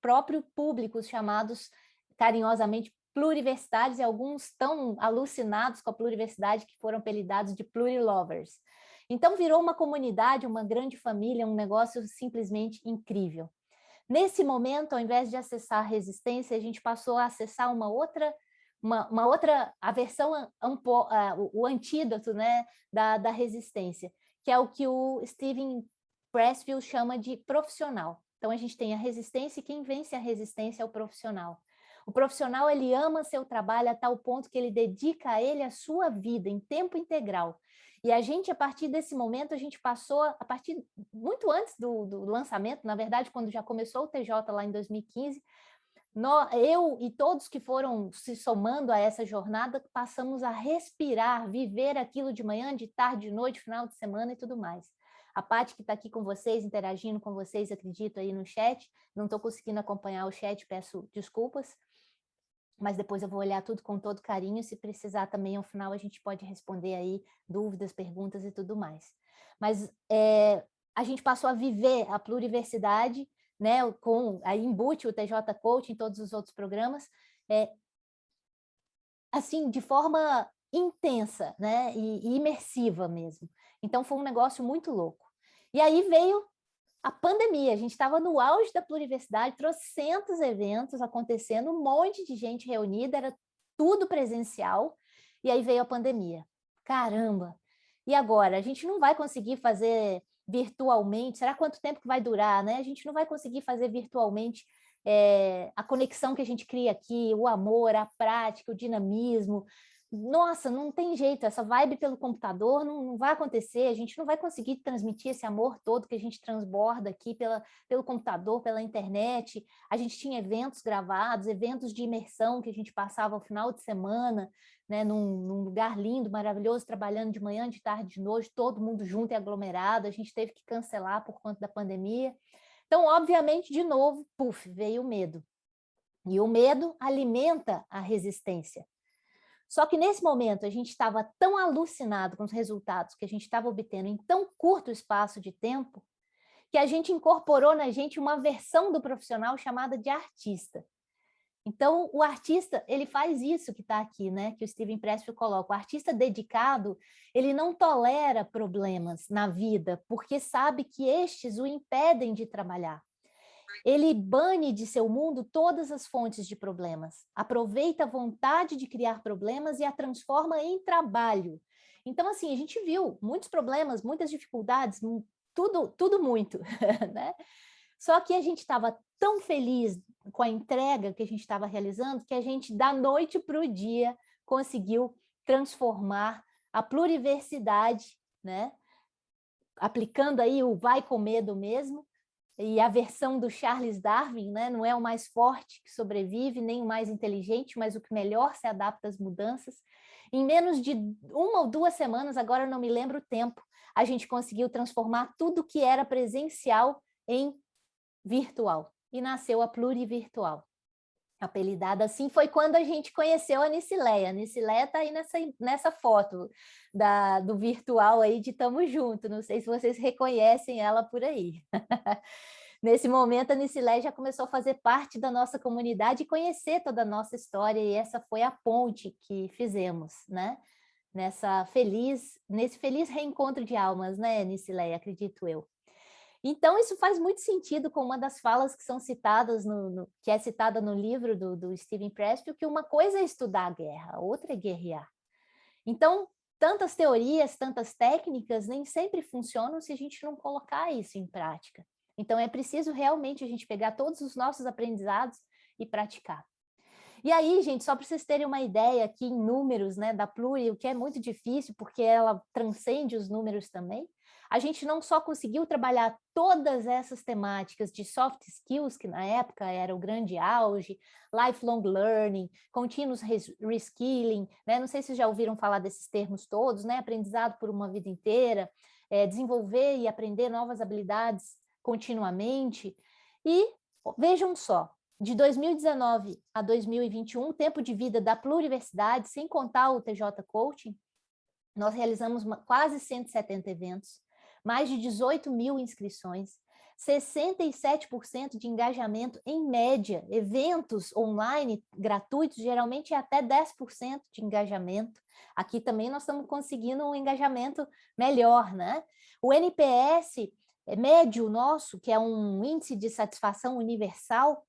próprio público, chamados carinhosamente pluriversidades, e alguns tão alucinados com a pluriversidade que foram apelidados de plurilovers. Então, virou uma comunidade, uma grande família, um negócio simplesmente incrível. Nesse momento, ao invés de acessar a resistência, a gente passou a acessar a versão, o antídoto, né, da resistência, que é o que o Steven Pressfield chama de profissional. Então, a gente tem a resistência e quem vence a resistência é o profissional. O profissional, ele ama seu trabalho a tal ponto que ele dedica a ele a sua vida em tempo integral. E a gente, a partir desse momento, a gente passou, a partir muito antes do lançamento, na verdade, quando já começou o TJ lá em 2015, eu e todos que foram se somando a essa jornada, passamos a respirar, viver aquilo de manhã, de tarde, de noite, final de semana e tudo mais. A Paty, que está aqui com vocês, interagindo com vocês, acredito, aí no chat, não estou conseguindo acompanhar o chat, peço desculpas, mas depois eu vou olhar tudo com todo carinho, se precisar também, ao final, a gente pode responder aí dúvidas, perguntas e tudo mais. Mas a gente passou a viver a pluriversidade, né, com a Embute, o TJ Coach, em todos os outros programas, assim, de forma intensa, né, e imersiva mesmo. Então, foi um negócio muito louco. E aí veio a pandemia, a gente estava no auge da pluriversidade, trocentos eventos acontecendo, um monte de gente reunida, era tudo presencial, e aí veio a pandemia. Caramba! E agora? A gente não vai conseguir fazer virtualmente, será quanto tempo que vai durar, né? A gente não vai conseguir fazer virtualmente a conexão que a gente cria aqui, o amor, a prática, o dinamismo. Nossa, não tem jeito, essa vibe pelo computador não vai acontecer, a gente não vai conseguir transmitir esse amor todo que a gente transborda aqui pelo computador, pela internet. A gente tinha eventos gravados, eventos de imersão que a gente passava ao final de semana, né, num lugar lindo, maravilhoso, trabalhando de manhã, de tarde, de noite, todo mundo junto e aglomerado, a gente teve que cancelar por conta da pandemia. Então, obviamente, de novo, veio o medo. E o medo alimenta a resistência. Só que nesse momento a gente estava tão alucinado com os resultados que a gente estava obtendo em tão curto espaço de tempo que a gente incorporou na gente uma versão do profissional chamada de artista. Então, o artista, ele faz isso que está aqui, né? Que o Steven Pressfield coloca. O artista dedicado, ele não tolera problemas na vida, porque sabe que estes o impedem de trabalhar. Ele bane de seu mundo todas as fontes de problemas, aproveita a vontade de criar problemas e a transforma em trabalho. Então, assim, a gente viu muitos problemas, muitas dificuldades, tudo muito, né? Só que a gente estava tão feliz com a entrega que a gente estava realizando que a gente, da noite para o dia, conseguiu transformar a pluriversidade, né? Aplicando aí o vai com medo mesmo, e a versão do Charles Darwin, né? Não é o mais forte que sobrevive, nem o mais inteligente, mas o que melhor se adapta às mudanças. Em menos de 1 ou 2 semanas, agora eu não me lembro o tempo, a gente conseguiu transformar tudo que era presencial em virtual. E nasceu a plurivirtual. Apelidada assim, foi quando a gente conheceu a Nicileia. A Nicileia está aí nessa foto do virtual aí de Tamo Junto. Não sei se vocês reconhecem ela por aí. Nesse momento, a Nicileia já começou a fazer parte da nossa comunidade e conhecer toda a nossa história, e essa foi a ponte que fizemos, né? Nesse feliz reencontro de almas, né, Nicileia? Acredito eu. Então, isso faz muito sentido com uma das falas que são citadas, que é citada no livro do Steven Pressfield, que uma coisa é estudar a guerra, a outra é guerrear. Então, tantas teorias, tantas técnicas nem sempre funcionam se a gente não colocar isso em prática. Então, é preciso realmente a gente pegar todos os nossos aprendizados e praticar. E aí, gente, só para vocês terem uma ideia aqui em números, né, da Pluri, o que é muito difícil, porque ela transcende os números também, a gente não só conseguiu trabalhar todas essas temáticas de soft skills, que na época era o grande auge, lifelong learning, continuous reskilling, né? Não sei se já ouviram falar desses termos todos, né? Aprendizado por uma vida inteira, desenvolver e aprender novas habilidades continuamente. E vejam só, de 2019 a 2021, o tempo de vida da Pluriversidade, sem contar o TJ Coaching, nós realizamos quase 170 eventos, mais de 18 mil inscrições, 67% de engajamento em média, eventos online gratuitos, geralmente é até 10% de engajamento. Aqui também nós estamos conseguindo um engajamento melhor, né? O NPS médio nosso, que é um índice de satisfação universal,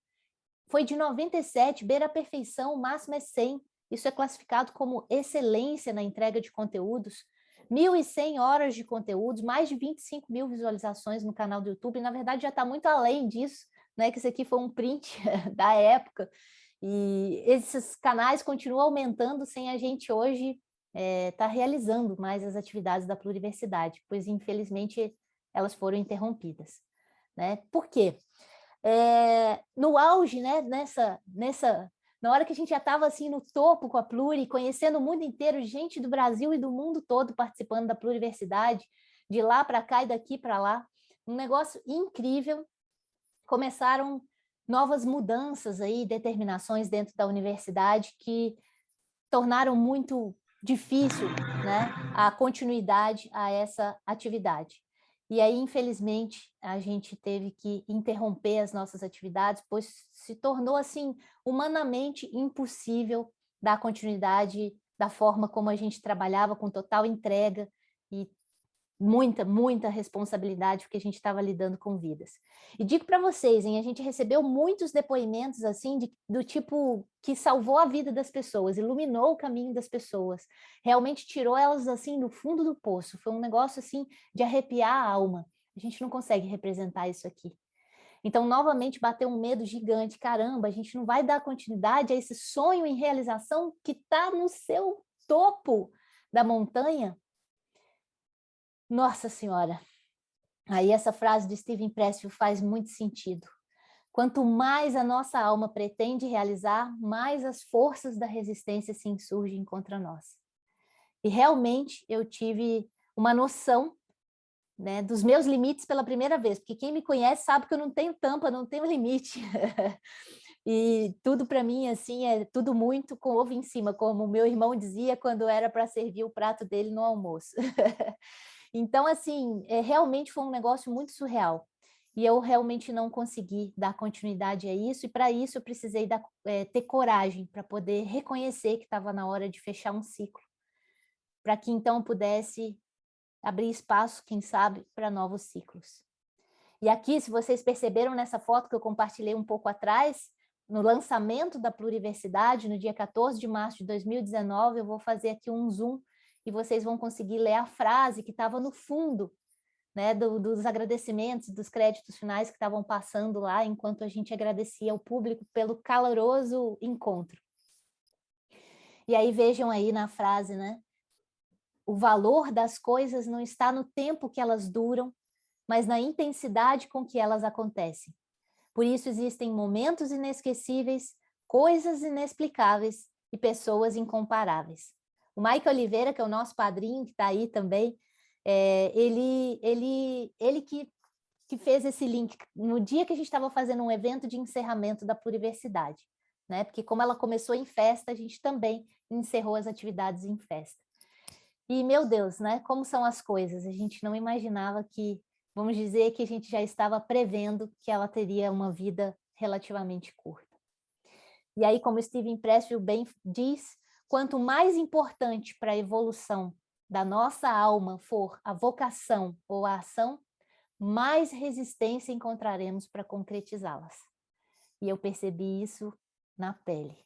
foi de 97, beira a perfeição, o máximo é 100. Isso é classificado como excelência na entrega de conteúdos. 1.100 horas de conteúdos, mais de 25 mil visualizações no canal do YouTube. Na verdade, já está muito além disso, né? Que esse aqui foi um print da época. E esses canais continuam aumentando sem a gente hoje estar realizando mais as atividades da Pluriversidade, pois, infelizmente, elas foram interrompidas, né? Por quê? No auge, né, na hora que a gente já estava assim no topo com a Pluri, conhecendo o mundo inteiro, gente do Brasil e do mundo todo participando da Pluriversidade, de lá para cá e daqui para lá, um negócio incrível. Começaram novas mudanças aí, determinações dentro da universidade que tornaram muito difícil, né, a continuidade a essa atividade. E aí, infelizmente, a gente teve que interromper as nossas atividades, pois se tornou, assim, humanamente impossível dar continuidade da forma como a gente trabalhava, com total entrega e muita responsabilidade, porque a gente estava lidando com vidas. E digo para vocês, hein, a gente recebeu muitos depoimentos assim do tipo que salvou a vida das pessoas, iluminou o caminho das pessoas, realmente tirou elas assim do fundo do poço. Foi um negócio assim de arrepiar a alma. A gente não consegue representar isso aqui. Então, novamente, bateu um medo gigante. Caramba, a gente não vai dar continuidade a esse sonho em realização que está no seu topo da montanha? Nossa Senhora, aí essa frase de Steven Pressfield faz muito sentido. Quanto mais a nossa alma pretende realizar, mais as forças da resistência se insurgem contra nós. E realmente eu tive uma noção, né, dos meus limites pela primeira vez, porque quem me conhece sabe que eu não tenho tampa, não tenho limite. E tudo para mim assim é tudo muito com ovo em cima, como o meu irmão dizia quando era para servir o prato dele no almoço. Então, assim, realmente foi um negócio muito surreal. E eu realmente não consegui dar continuidade a isso, e para isso eu precisei ter coragem para poder reconhecer que estava na hora de fechar um ciclo, para que então eu pudesse abrir espaço, quem sabe, para novos ciclos. E aqui, se vocês perceberam nessa foto que eu compartilhei um pouco atrás, no lançamento da Pluriversidade, no dia 14 de março de 2019, eu vou fazer aqui um zoom e vocês vão conseguir ler a frase que estava no fundo, né, dos agradecimentos, dos créditos finais que estavam passando lá, enquanto a gente agradecia ao público pelo caloroso encontro. E aí vejam aí na frase, né? O valor das coisas não está no tempo que elas duram, mas na intensidade com que elas acontecem. Por isso existem momentos inesquecíveis, coisas inexplicáveis e pessoas incomparáveis. O Mike Oliveira, que é o nosso padrinho, que está aí também, ele que fez esse link no dia que a gente estava fazendo um evento de encerramento da Pluriversidade, né? Porque como ela começou em festa, a gente também encerrou as atividades em festa. E, meu Deus, né? Como são as coisas? A gente não imaginava que, vamos dizer, que a gente já estava prevendo que ela teria uma vida relativamente curta. E aí, como Steven Pressfield bem diz, quanto mais importante para a evolução da nossa alma for a vocação ou a ação, mais resistência encontraremos para concretizá-las. E eu percebi isso na pele.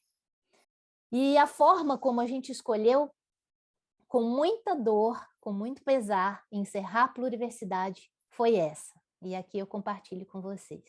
E a forma como a gente escolheu, com muita dor, com muito pesar, encerrar a Pluriversidade, foi essa. E aqui eu compartilho com vocês.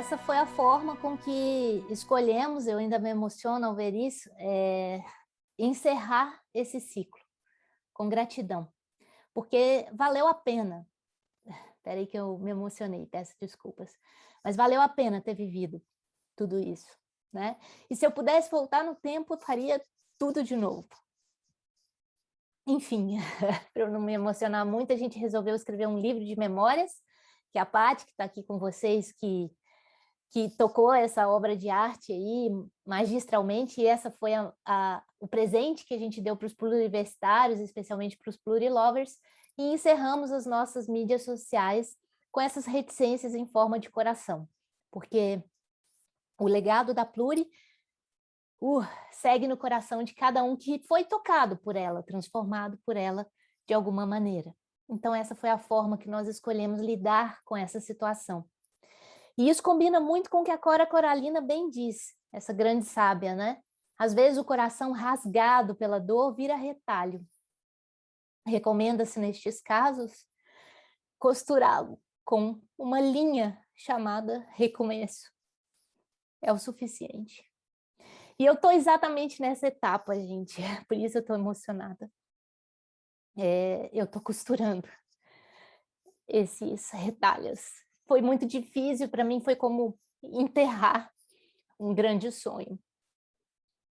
essa foi a forma com que escolhemos, eu ainda me emociono ao ver isso, encerrar esse ciclo com gratidão, porque valeu a pena. Espera aí que eu me emocionei, peço desculpas, mas valeu a pena ter vivido tudo isso, né? E se eu pudesse voltar no tempo, eu faria tudo de novo. Enfim, para eu não me emocionar muito, a gente resolveu escrever um livro de memórias, que a Paty, que está aqui com vocês, que tocou essa obra de arte aí magistralmente, e essa foi o presente que a gente deu para os pluriversitários, especialmente para os plurilovers, e encerramos as nossas mídias sociais com essas reticências em forma de coração, porque o legado da Pluri segue no coração de cada um que foi tocado por ela, transformado por ela de alguma maneira. Então essa foi a forma que nós escolhemos lidar com essa situação. E isso combina muito com o que a Cora Coralina bem diz, essa grande sábia, né? Às vezes o coração rasgado pela dor vira retalho. Recomenda-se, nestes casos, costurá-lo com uma linha chamada recomeço. É o suficiente. E eu estou exatamente nessa etapa, gente, por isso eu estou emocionada. Eu estou costurando esses retalhos. Foi muito difícil, para mim foi como enterrar um grande sonho.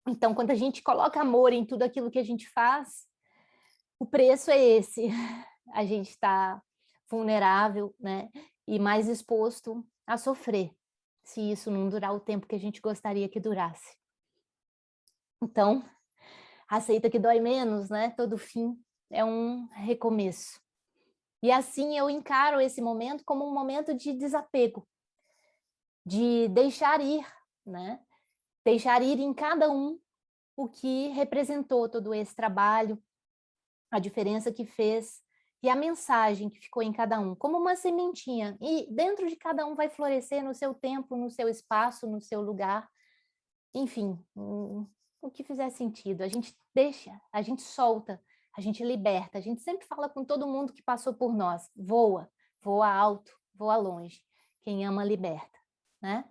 Então, quando a gente coloca amor em tudo aquilo que a gente faz, o preço é esse. A gente está vulnerável, né? E mais exposto a sofrer, se isso não durar o tempo que a gente gostaria que durasse. Então, aceita que dói menos, né? Todo fim é um recomeço. E assim eu encaro esse momento como um momento de desapego, de deixar ir, né? Deixar ir em cada um o que representou todo esse trabalho, a diferença que fez e a mensagem que ficou em cada um, como uma sementinha. E dentro de cada um vai florescer no seu tempo, no seu espaço, no seu lugar. Enfim, o que fizer sentido. A gente deixa, a gente solta, a gente liberta. A gente sempre fala com todo mundo que passou por nós. Voa, voa alto, voa longe. Quem ama, liberta, né?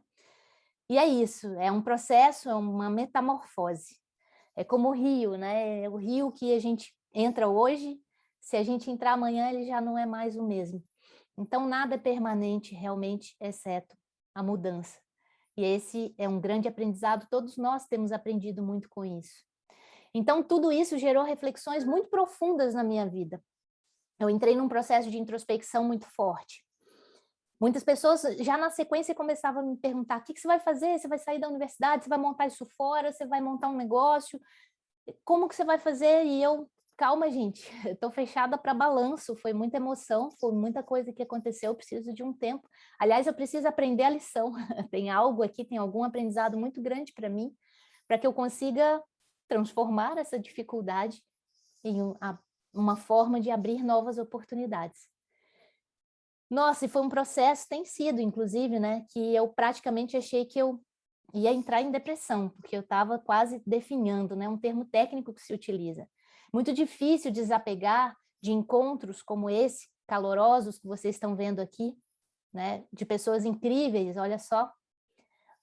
E é isso, é um processo, é uma metamorfose. É como o rio, né? O rio que a gente entra hoje, se a gente entrar amanhã, ele já não é mais o mesmo. Então, nada é permanente realmente, exceto a mudança. E esse é um grande aprendizado, todos nós temos aprendido muito com isso. Então, tudo isso gerou reflexões muito profundas na minha vida. Eu entrei num processo de introspecção muito forte. Muitas pessoas já na sequência começavam a me perguntar: o que você vai fazer? Você vai sair da universidade? Você vai montar isso fora? Você vai montar um negócio? Como que você vai fazer? E eu, calma, gente, estou fechada para balanço. Foi muita emoção, foi muita coisa que aconteceu, eu preciso de um tempo. Aliás, eu preciso aprender a lição. Tem algo aqui, tem algum aprendizado muito grande para mim, para que eu consiga transformar essa dificuldade em uma forma de abrir novas oportunidades. Nossa, e foi um processo, tem sido, inclusive, né, que eu praticamente achei que eu ia entrar em depressão, porque eu estava quase definhando, né, um termo técnico que se utiliza. Muito difícil desapegar de encontros como esse, calorosos, que vocês estão vendo aqui, né, de pessoas incríveis, olha só.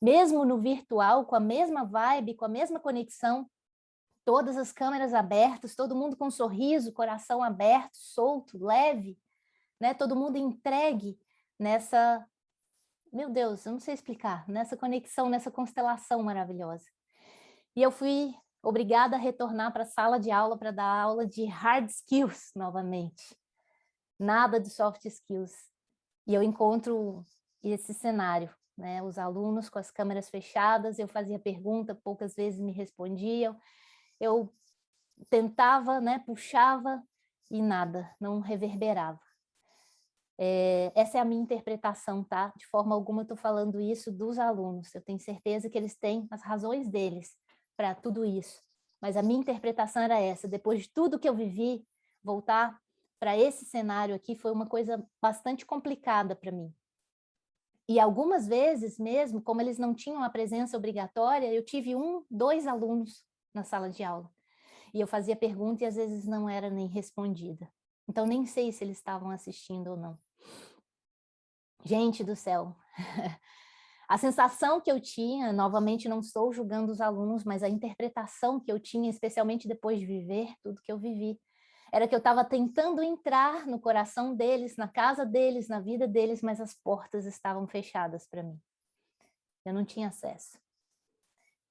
Mesmo no virtual, com a mesma vibe, com a mesma conexão, todas as câmeras abertas, todo mundo com um sorriso, coração aberto, solto, leve, né? Todo mundo entregue nessa, meu Deus, eu não sei explicar, nessa conexão, nessa constelação maravilhosa. E eu fui obrigada a retornar para a sala de aula para dar aula de hard skills novamente. Nada de soft skills. E eu encontro esse cenário, né? Os alunos com as câmeras fechadas, eu fazia pergunta, poucas vezes me respondiam. Eu tentava, né, puxava e nada, não reverberava. Essa é a minha interpretação, tá? De forma alguma eu estou falando isso dos alunos. Eu tenho certeza que eles têm as razões deles para tudo isso. Mas a minha interpretação era essa. Depois de tudo que eu vivi, voltar para esse cenário aqui foi uma coisa bastante complicada para mim. E algumas vezes mesmo, como eles não tinham a presença obrigatória, eu tive 2 alunos na sala de aula. E eu fazia pergunta e às vezes não era nem respondida. Então nem sei se eles estavam assistindo ou não. Gente do céu, A sensação que eu tinha, novamente não estou julgando os alunos, mas a interpretação que eu tinha, especialmente depois de viver tudo que eu vivi, era que eu estava tentando entrar no coração deles, na casa deles, na vida deles, mas as portas estavam fechadas para mim. Eu não tinha acesso.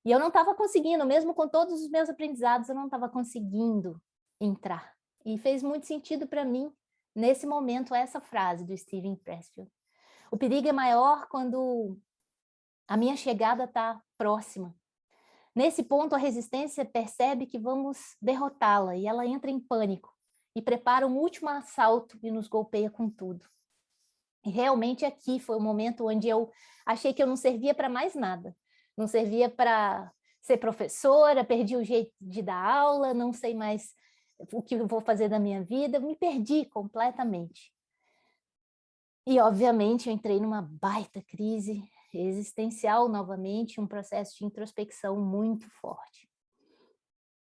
E eu não estava conseguindo, mesmo com todos os meus aprendizados, eu não estava conseguindo entrar. E fez muito sentido para mim, nesse momento, essa frase do Steven Pressfield. O perigo é maior quando a minha chegada está próxima. Nesse ponto, a resistência percebe que vamos derrotá-la e ela entra em pânico e prepara um último assalto e nos golpeia com tudo. E realmente aqui foi o momento onde eu achei que eu não servia para mais nada. Não servia para ser professora, perdi o jeito de dar aula, não sei mais o que eu vou fazer da minha vida, me perdi completamente. E, obviamente, eu entrei numa baita crise existencial novamente, um processo de introspecção muito forte.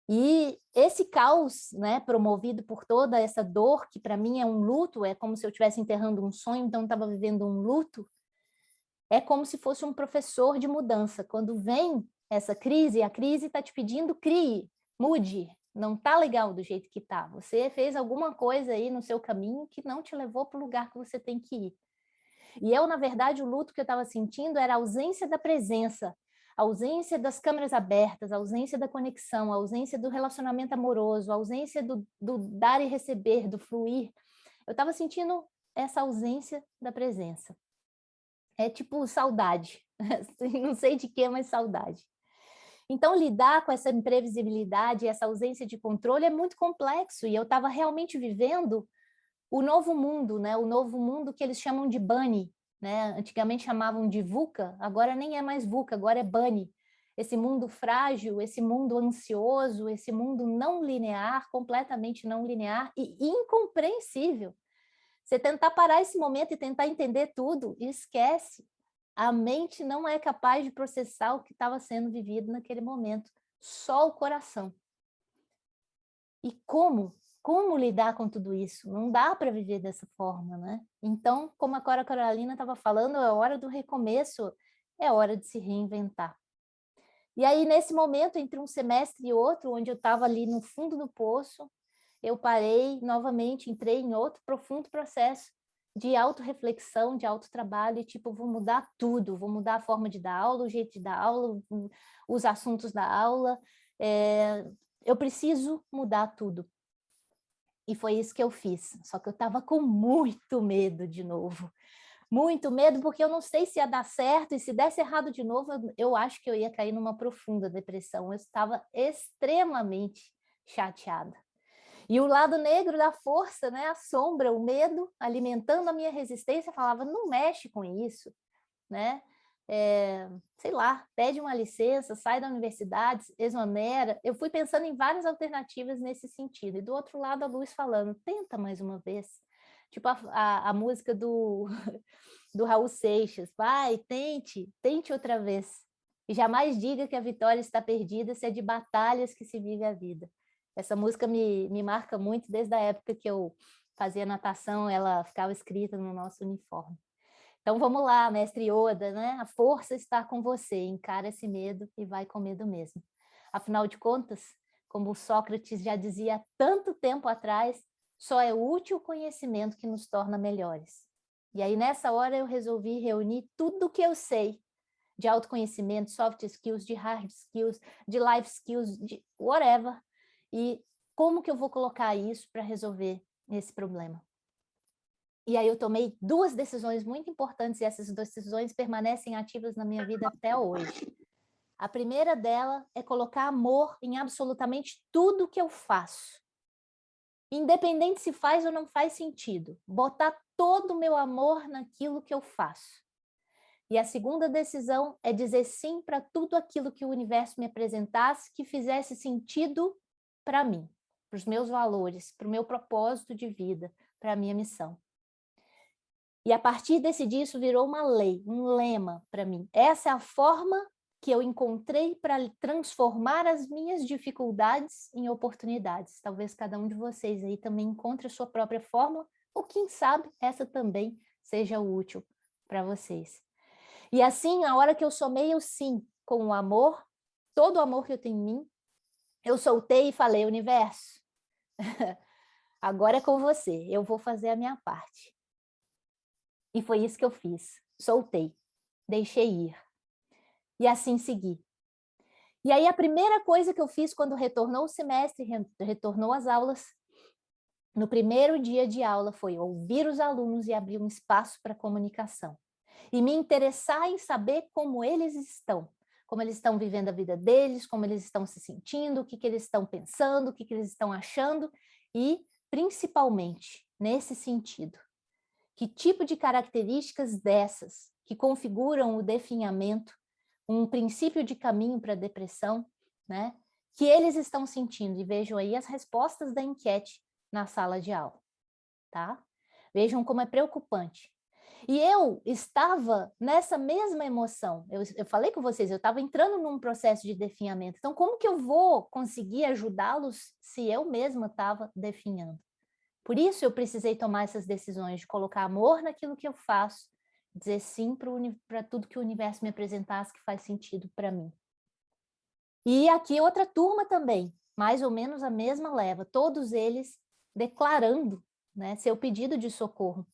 E esse caos, né, promovido por toda essa dor, que para mim é um luto, é como se eu estivesse enterrando um sonho, então estava vivendo um luto, é como se fosse um professor de mudança. Quando vem essa crise, a crise está te pedindo, crie, mude, não está legal do jeito que está. Você fez alguma coisa aí no seu caminho que não te levou para o lugar que você tem que ir. E eu, na verdade, o luto que eu estava sentindo era a ausência da presença, a ausência das câmeras abertas, a ausência da conexão, a ausência do relacionamento amoroso, a ausência do dar e receber, do fluir. Eu estava sentindo essa ausência da presença. É tipo saudade, não sei de que, mas saudade. Então, lidar com essa imprevisibilidade, essa ausência de controle é muito complexo, e eu estava realmente vivendo o novo mundo, né? O novo mundo que eles chamam de Bunny, né? Antigamente chamavam de VUCA, agora nem é mais VUCA, agora é Bunny. Esse mundo frágil, esse mundo ansioso, esse mundo não linear, completamente não linear e incompreensível. Você tentar parar esse momento e tentar entender tudo, esquece. A mente não é capaz de processar o que estava sendo vivido naquele momento, só o coração. E como lidar com tudo isso? Não dá para viver dessa forma, né? Então, como a Cora Coralina estava falando, é hora do recomeço, é hora de se reinventar. E aí, nesse momento, entre um semestre e outro, onde eu estava ali no fundo do poço, eu parei novamente, entrei em outro profundo processo de autorreflexão, de autotrabalho, e tipo, vou mudar tudo, vou mudar a forma de dar aula, o jeito de dar aula, os assuntos da aula, eu preciso mudar tudo. E foi isso que eu fiz, só que eu estava com muito medo de novo. Muito medo, porque eu não sei se ia dar certo, e se desse errado de novo, eu acho que eu ia cair numa profunda depressão. Eu estava extremamente chateada. E o lado negro da força, né, a sombra, o medo, alimentando a minha resistência, falava, não mexe com isso, né? Sei lá, pede uma licença, sai da universidade, exonera. Eu fui pensando em várias alternativas nesse sentido. E do outro lado, a luz falando, tenta mais uma vez. Tipo a música do Raul Seixas, vai, tente outra vez. E jamais diga que a vitória está perdida, se é de batalhas que se vive a vida. Essa música me marca muito desde a época que eu fazia natação, ela ficava escrita no nosso uniforme. Então vamos lá, mestre Yoda, né? A força está com você, encara esse medo e vai com medo mesmo. Afinal de contas, como Sócrates já dizia há tanto tempo atrás, só é útil o conhecimento que nos torna melhores. E aí nessa hora eu resolvi reunir tudo o que eu sei de autoconhecimento, soft skills, de hard skills, de life skills, de whatever, e como que eu vou colocar isso para resolver esse problema. E aí eu tomei 2 decisões muito importantes, e essas 2 decisões permanecem ativas na minha vida até hoje. A primeira dela é colocar amor em absolutamente tudo que eu faço. Independente se faz ou não faz sentido. Botar todo o meu amor naquilo que eu faço. E a segunda decisão é dizer sim para tudo aquilo que o universo me apresentasse que fizesse sentido para mim, para os meus valores, para o meu propósito de vida, para a minha missão. E a partir desse dia, isso virou uma lei, um lema para mim. Essa é a forma que eu encontrei para transformar as minhas dificuldades em oportunidades. Talvez cada um de vocês aí também encontre a sua própria forma, ou quem sabe essa também seja útil para vocês. E assim, a hora que eu somei o sim com o amor, todo o amor que eu tenho em mim, eu soltei e falei, universo, agora é com você, eu vou fazer a minha parte. E foi isso que eu fiz, soltei, deixei ir. E assim segui. E aí a primeira coisa que eu fiz quando retornou o semestre, retornou as aulas, no primeiro dia de aula foi ouvir os alunos e abrir um espaço para comunicação. E me interessar em saber como eles estão vivendo a vida deles, como eles estão se sentindo, o que eles estão pensando, o que eles estão achando e, principalmente, nesse sentido, que tipo de características dessas que configuram o definhamento, um princípio de caminho para a depressão, né, que eles estão sentindo. E vejam aí as respostas da enquete na sala de aula, tá? Vejam como é preocupante. E eu estava nessa mesma emoção. Eu falei com vocês, eu estava entrando num processo de definhamento. Então, como que eu vou conseguir ajudá-los se eu mesma estava definhando? Por isso eu precisei tomar essas decisões de colocar amor naquilo que eu faço, dizer sim para tudo que o universo me apresentasse que faz sentido para mim. E aqui outra turma também, mais ou menos a mesma leva, todos eles declarando, né, seu pedido de socorro.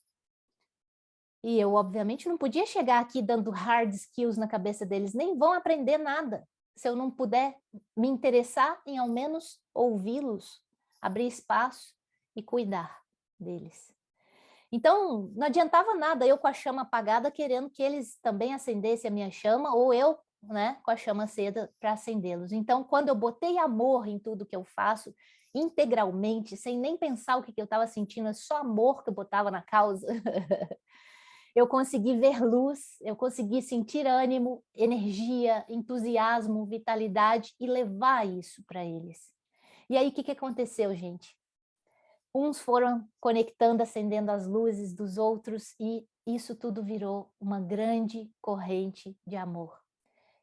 E eu, obviamente, não podia chegar aqui dando hard skills na cabeça deles, nem vão aprender nada, se eu não puder me interessar em, ao menos, ouvi-los, abrir espaço e cuidar deles. Então, não adiantava nada eu com a chama apagada querendo que eles também acendessem a minha chama, ou eu, né, com a chama acesa para acendê-los. Então, quando eu botei amor em tudo que eu faço, integralmente, sem nem pensar o que eu estava sentindo, é só amor que eu botava na causa, eu consegui ver luz, eu consegui sentir ânimo, energia, entusiasmo, vitalidade e levar isso para eles. E aí, o que aconteceu, gente? Uns foram conectando, acendendo as luzes dos outros e isso tudo virou uma grande corrente de amor.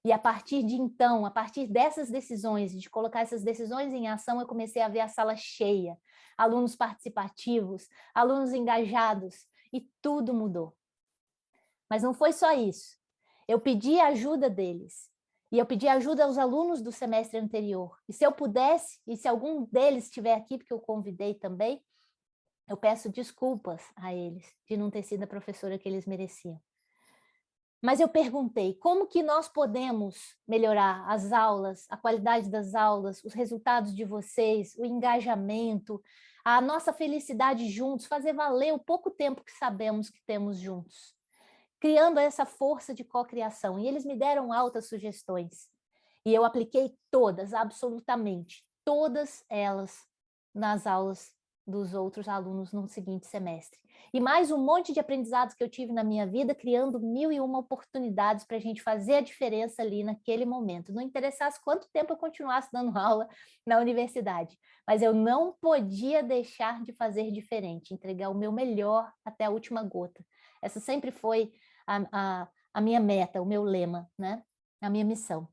E a partir de então, a partir dessas decisões, de colocar essas decisões em ação, eu comecei a ver a sala cheia, alunos participativos, alunos engajados, e tudo mudou. Mas não foi só isso. Eu pedi a ajuda deles. E eu pedi ajuda aos alunos do semestre anterior. E se eu pudesse, e se algum deles estiver aqui, porque eu convidei também, eu peço desculpas a eles de não ter sido a professora que eles mereciam. Mas eu perguntei, como que nós podemos melhorar as aulas, a qualidade das aulas, os resultados de vocês, o engajamento, a nossa felicidade juntos, fazer valer o pouco tempo que sabemos que temos juntos, criando essa força de cocriação. E eles me deram altas sugestões. E eu apliquei todas, absolutamente, todas elas nas aulas dos outros alunos no seguinte semestre. E mais um monte de aprendizados que eu tive na minha vida, criando 1001 oportunidades para a gente fazer a diferença ali naquele momento. Não interessasse quanto tempo eu continuasse dando aula na universidade, mas eu não podia deixar de fazer diferente, entregar o meu melhor até a última gota. Essa sempre foi a minha meta, o meu lema, né? A minha missão.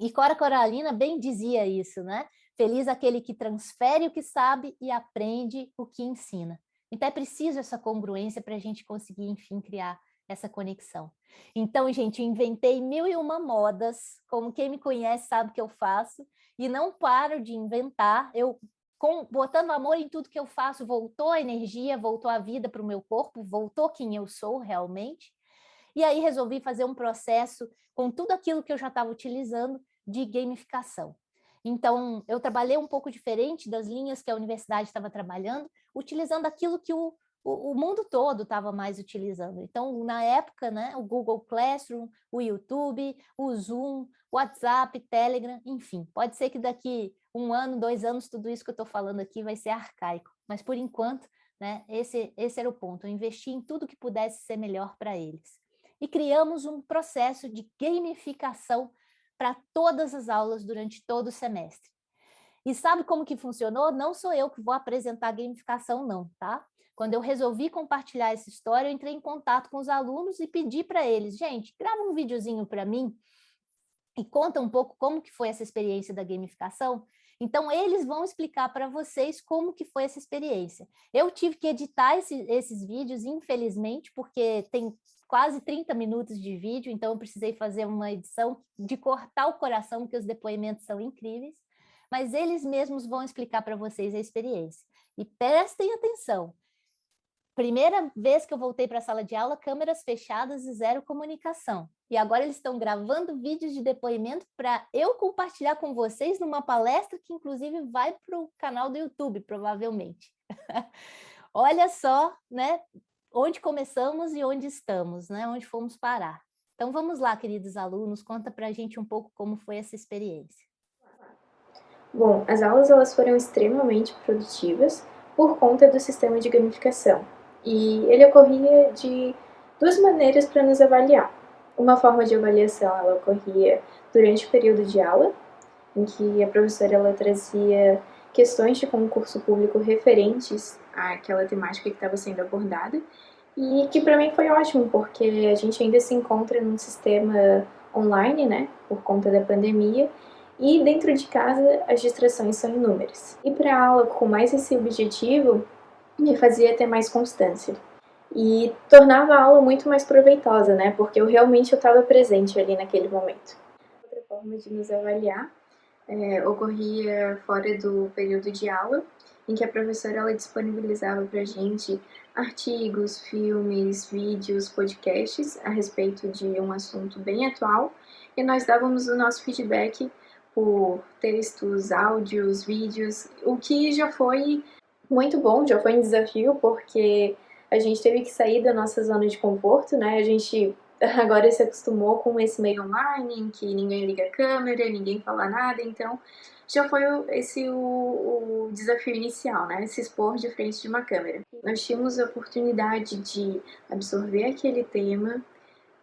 E Cora Coralina bem dizia isso, né? Feliz aquele que transfere o que sabe e aprende o que ensina. Então é preciso essa congruência para a gente conseguir, enfim, criar essa conexão. Então, gente, eu inventei 1001 modas, como quem me conhece sabe que eu faço, e não paro de inventar. Eu, botando amor em tudo que eu faço, voltou a energia, voltou a vida para o meu corpo, voltou quem eu sou realmente. E aí resolvi fazer um processo com tudo aquilo que eu já estava utilizando de gamificação. Então, eu trabalhei um pouco diferente das linhas que a universidade estava trabalhando, utilizando aquilo que o mundo todo estava mais utilizando. Então, na época, né, o Google Classroom, o YouTube, o Zoom, o WhatsApp, Telegram, enfim. Pode ser que daqui 1 ano, 2 anos, tudo isso que eu estou falando aqui vai ser arcaico. Mas, por enquanto, né, esse era o ponto. Eu investi em tudo que pudesse ser melhor para eles. E criamos um processo de gamificação para todas as aulas durante todo o semestre. E sabe como que funcionou? Não sou eu que vou apresentar a gamificação, não, tá? Quando eu resolvi compartilhar essa história, eu entrei em contato com os alunos e pedi para eles, gente, grava um videozinho para mim e conta um pouco como que foi essa experiência da gamificação. Então, eles vão explicar para vocês como que foi essa experiência. Eu tive que editar esses vídeos, infelizmente, porque tem quase 30 minutos de vídeo, então eu precisei fazer uma edição de cortar o coração, porque os depoimentos são incríveis, mas eles mesmos vão explicar para vocês a experiência. E prestem atenção, primeira vez que eu voltei para a sala de aula, câmeras fechadas e zero comunicação. E agora eles estão gravando vídeos de depoimento para eu compartilhar com vocês numa palestra que, inclusive, vai para o canal do YouTube, provavelmente. Olha só, né, onde começamos e onde estamos, né, onde fomos parar. Então, vamos lá, queridos alunos, conta para a gente um pouco como foi essa experiência. Bom, as aulas elas foram extremamente produtivas por conta do sistema de gamificação. E ele ocorria de duas maneiras para nos avaliar. Uma forma de avaliação ela ocorria durante o período de aula, em que a professora ela trazia questões de concurso público referentes àquela temática que estava sendo abordada, e que para mim foi ótimo, porque a gente ainda se encontra num sistema online, né, por conta da pandemia, e dentro de casa as distrações são inúmeras. E para a aula com mais esse objetivo, me fazia ter mais constância. E tornava a aula muito mais proveitosa, né? Porque eu realmente estava presente ali naquele momento. Outra forma de nos avaliar ocorria fora do período de aula, em que a professora ela disponibilizava para a gente artigos, filmes, vídeos, podcasts a respeito de um assunto bem atual, e nós dávamos o nosso feedback por textos, áudios, vídeos, o que já foi muito bom, já foi um desafio, porque a gente teve que sair da nossa zona de conforto, né? A gente agora se acostumou com esse meio online, em que ninguém liga a câmera, ninguém fala nada, então já foi esse o desafio inicial, né? Se expor de frente de uma câmera. Nós tínhamos a oportunidade de absorver aquele tema,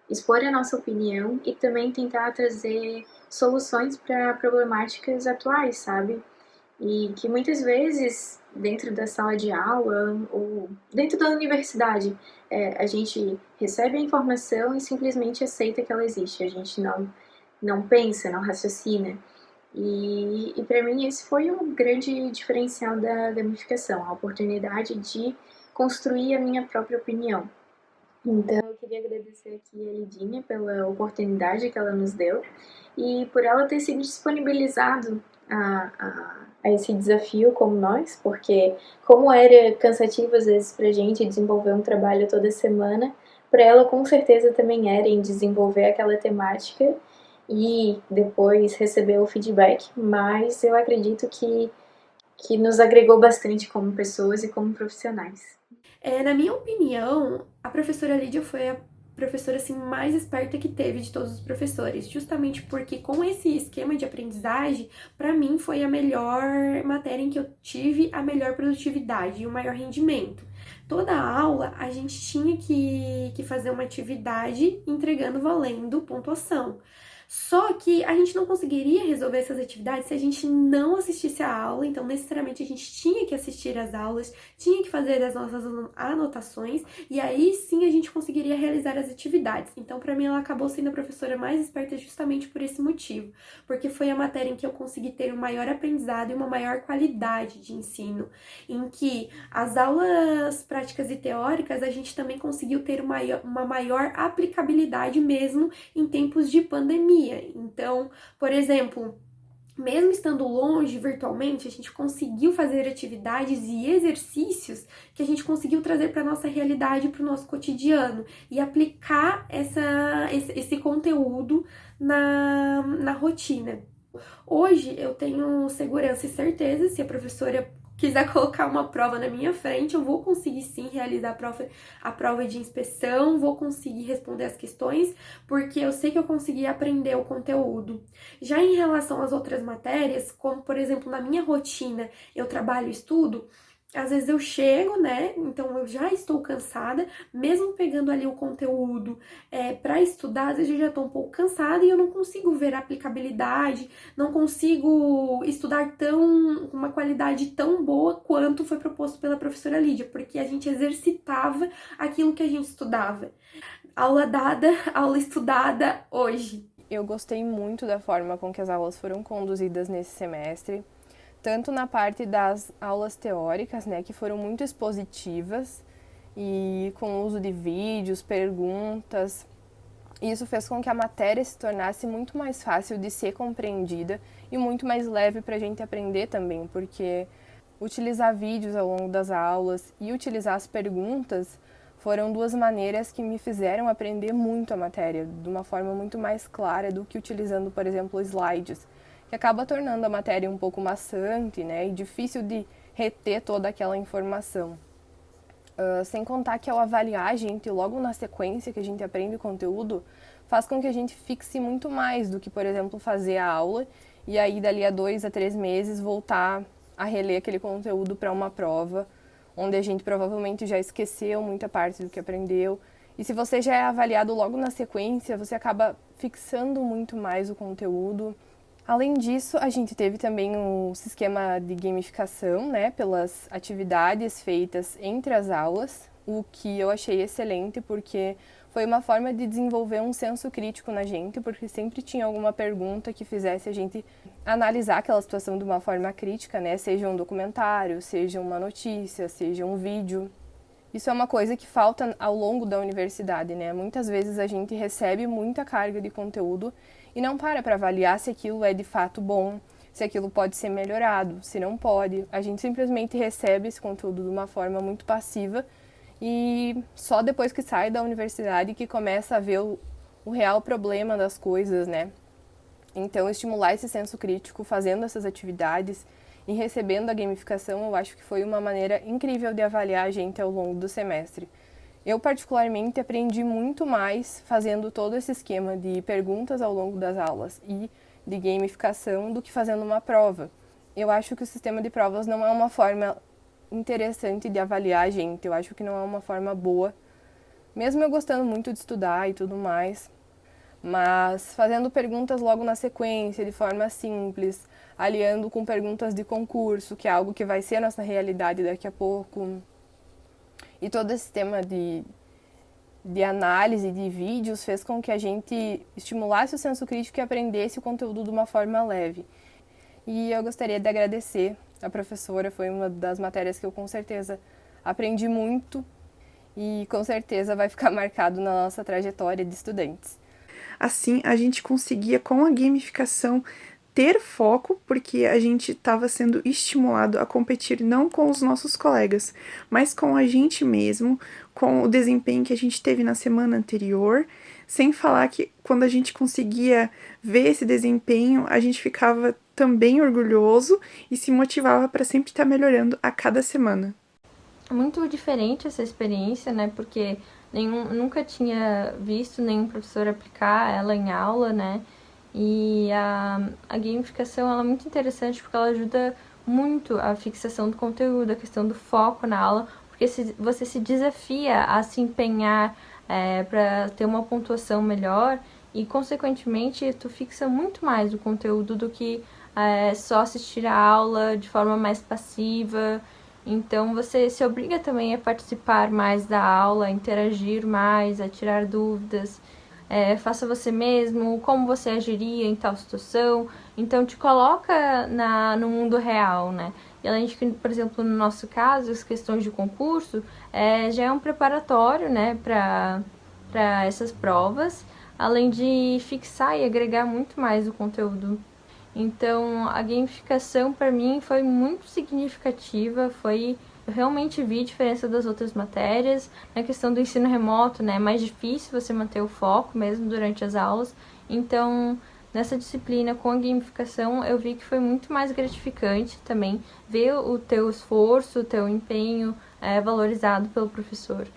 expor a nossa opinião e também tentar trazer soluções para problemáticas atuais, sabe? E que muitas vezes, dentro da sala de aula ou dentro da universidade, a gente recebe a informação e simplesmente aceita que ela existe. A gente não pensa, não raciocina. E para mim esse foi um grande diferencial da gamificação, a oportunidade de construir a minha própria opinião. Então, eu queria agradecer aqui a Lidinha pela oportunidade que ela nos deu e por ela ter se disponibilizado a esse desafio como nós, porque como era cansativo às vezes pra gente desenvolver um trabalho toda semana, para ela com certeza também era em desenvolver aquela temática e depois receber o feedback, mas eu acredito que nos agregou bastante como pessoas e como profissionais. Na minha opinião, a professora Lídia foi a professora assim, mais esperta que teve de todos os professores, justamente porque com esse esquema de aprendizagem, para mim foi a melhor matéria em que eu tive a melhor produtividade e o maior rendimento. Toda aula a gente tinha que fazer uma atividade entregando valendo pontuação. Só que a gente não conseguiria resolver essas atividades se a gente não assistisse a aula, então necessariamente a gente tinha que assistir às aulas, tinha que fazer as nossas anotações, e aí sim a gente conseguiria realizar as atividades. Então, para mim, ela acabou sendo a professora mais esperta justamente por esse motivo, porque foi a matéria em que eu consegui ter um maior aprendizado e uma maior qualidade de ensino, em que as aulas práticas e teóricas a gente também conseguiu ter uma maior aplicabilidade mesmo em tempos de pandemia. Então, por exemplo, mesmo estando longe virtualmente, a gente conseguiu fazer atividades e exercícios que a gente conseguiu trazer para a nossa realidade, para o nosso cotidiano e aplicar esse conteúdo na rotina. Hoje eu tenho segurança e certeza, se a professora quiser colocar uma prova na minha frente, eu vou conseguir sim realizar a prova de inspeção, vou conseguir responder as questões, porque eu sei que eu consegui aprender o conteúdo. Já em relação às outras matérias, como por exemplo na minha rotina eu trabalho e estudo, às vezes eu chego, né? Então eu já estou cansada, mesmo pegando ali o conteúdo para estudar, às vezes eu já estou um pouco cansada e eu não consigo ver a aplicabilidade, não consigo estudar com uma qualidade tão boa quanto foi proposto pela professora Lídia, porque a gente exercitava aquilo que a gente estudava. Aula dada, aula estudada hoje. Eu gostei muito da forma com que as aulas foram conduzidas nesse semestre, tanto na parte das aulas teóricas, né, que foram muito expositivas, e com o uso de vídeos, perguntas. Isso fez com que a matéria se tornasse muito mais fácil de ser compreendida e muito mais leve para a gente aprender também, porque utilizar vídeos ao longo das aulas e utilizar as perguntas foram duas maneiras que me fizeram aprender muito a matéria, de uma forma muito mais clara do que utilizando, por exemplo, slides, que acaba tornando a matéria um pouco maçante, né, e difícil de reter toda aquela informação. Sem contar que ao avaliar a gente logo na sequência que a gente aprende o conteúdo, faz com que a gente fixe muito mais do que, por exemplo, fazer a aula e aí dali a 2 a 3 meses voltar a reler aquele conteúdo para uma prova, onde a gente provavelmente já esqueceu muita parte do que aprendeu. E se você já é avaliado logo na sequência, você acaba fixando muito mais o conteúdo. Além disso, a gente teve também um sistema de gamificação, né, pelas atividades feitas entre as aulas, o que eu achei excelente, porque foi uma forma de desenvolver um senso crítico na gente, porque sempre tinha alguma pergunta que fizesse a gente analisar aquela situação de uma forma crítica, né, seja um documentário, seja uma notícia, seja um vídeo. Isso é uma coisa que falta ao longo da universidade, né? Muitas vezes a gente recebe muita carga de conteúdo e não para avaliar se aquilo é de fato bom, se aquilo pode ser melhorado, se não pode. A gente simplesmente recebe esse conteúdo de uma forma muito passiva e só depois que sai da universidade que começa a ver o real problema das coisas, né? Então, estimular esse senso crítico fazendo essas atividades e recebendo a gamificação, eu acho que foi uma maneira incrível de avaliar a gente ao longo do semestre. Eu, particularmente, aprendi muito mais fazendo todo esse esquema de perguntas ao longo das aulas e de gamificação do que fazendo uma prova. Eu acho que o sistema de provas não é uma forma interessante de avaliar a gente, eu acho que não é uma forma boa, mesmo eu gostando muito de estudar e tudo mais, mas fazendo perguntas logo na sequência, de forma simples, aliando com perguntas de concurso, que é algo que vai ser a nossa realidade daqui a pouco. E todo esse tema de análise de vídeos fez com que a gente estimulasse o senso crítico e aprendesse o conteúdo de uma forma leve. E eu gostaria de agradecer a professora, foi uma das matérias que eu com certeza aprendi muito e com certeza vai ficar marcado na nossa trajetória de estudantes. Assim, a gente conseguia, com a gamificação, ter foco, porque a gente estava sendo estimulado a competir não com os nossos colegas, mas com a gente mesmo, com o desempenho que a gente teve na semana anterior, sem falar que quando a gente conseguia ver esse desempenho, a gente ficava também orgulhoso e se motivava para sempre estar melhorando a cada semana. Muito diferente essa experiência, né? Porque nunca tinha visto nenhum professor aplicar ela em aula, né? E a gamificação ela é muito interessante porque ela ajuda muito a fixação do conteúdo, a questão do foco na aula, porque você se desafia a se empenhar para ter uma pontuação melhor e, consequentemente, tu fixa muito mais o conteúdo do que só assistir a aula de forma mais passiva. Então, você se obriga também a participar mais da aula, a interagir mais, a tirar dúvidas. Faça você mesmo, como você agiria em tal situação. Então, te coloca no mundo real, né? E além de que, por exemplo, no nosso caso, as questões de concurso já é um preparatório, né, para essas provas, além de fixar e agregar muito mais o conteúdo. Então, a gamificação para mim foi muito significativa, eu realmente vi diferença das outras matérias. Na questão do ensino remoto, né, é mais difícil você manter o foco mesmo durante as aulas. Então, nessa disciplina com a gamificação, eu vi que foi muito mais gratificante também ver o teu esforço, o teu empenho valorizado pelo professor.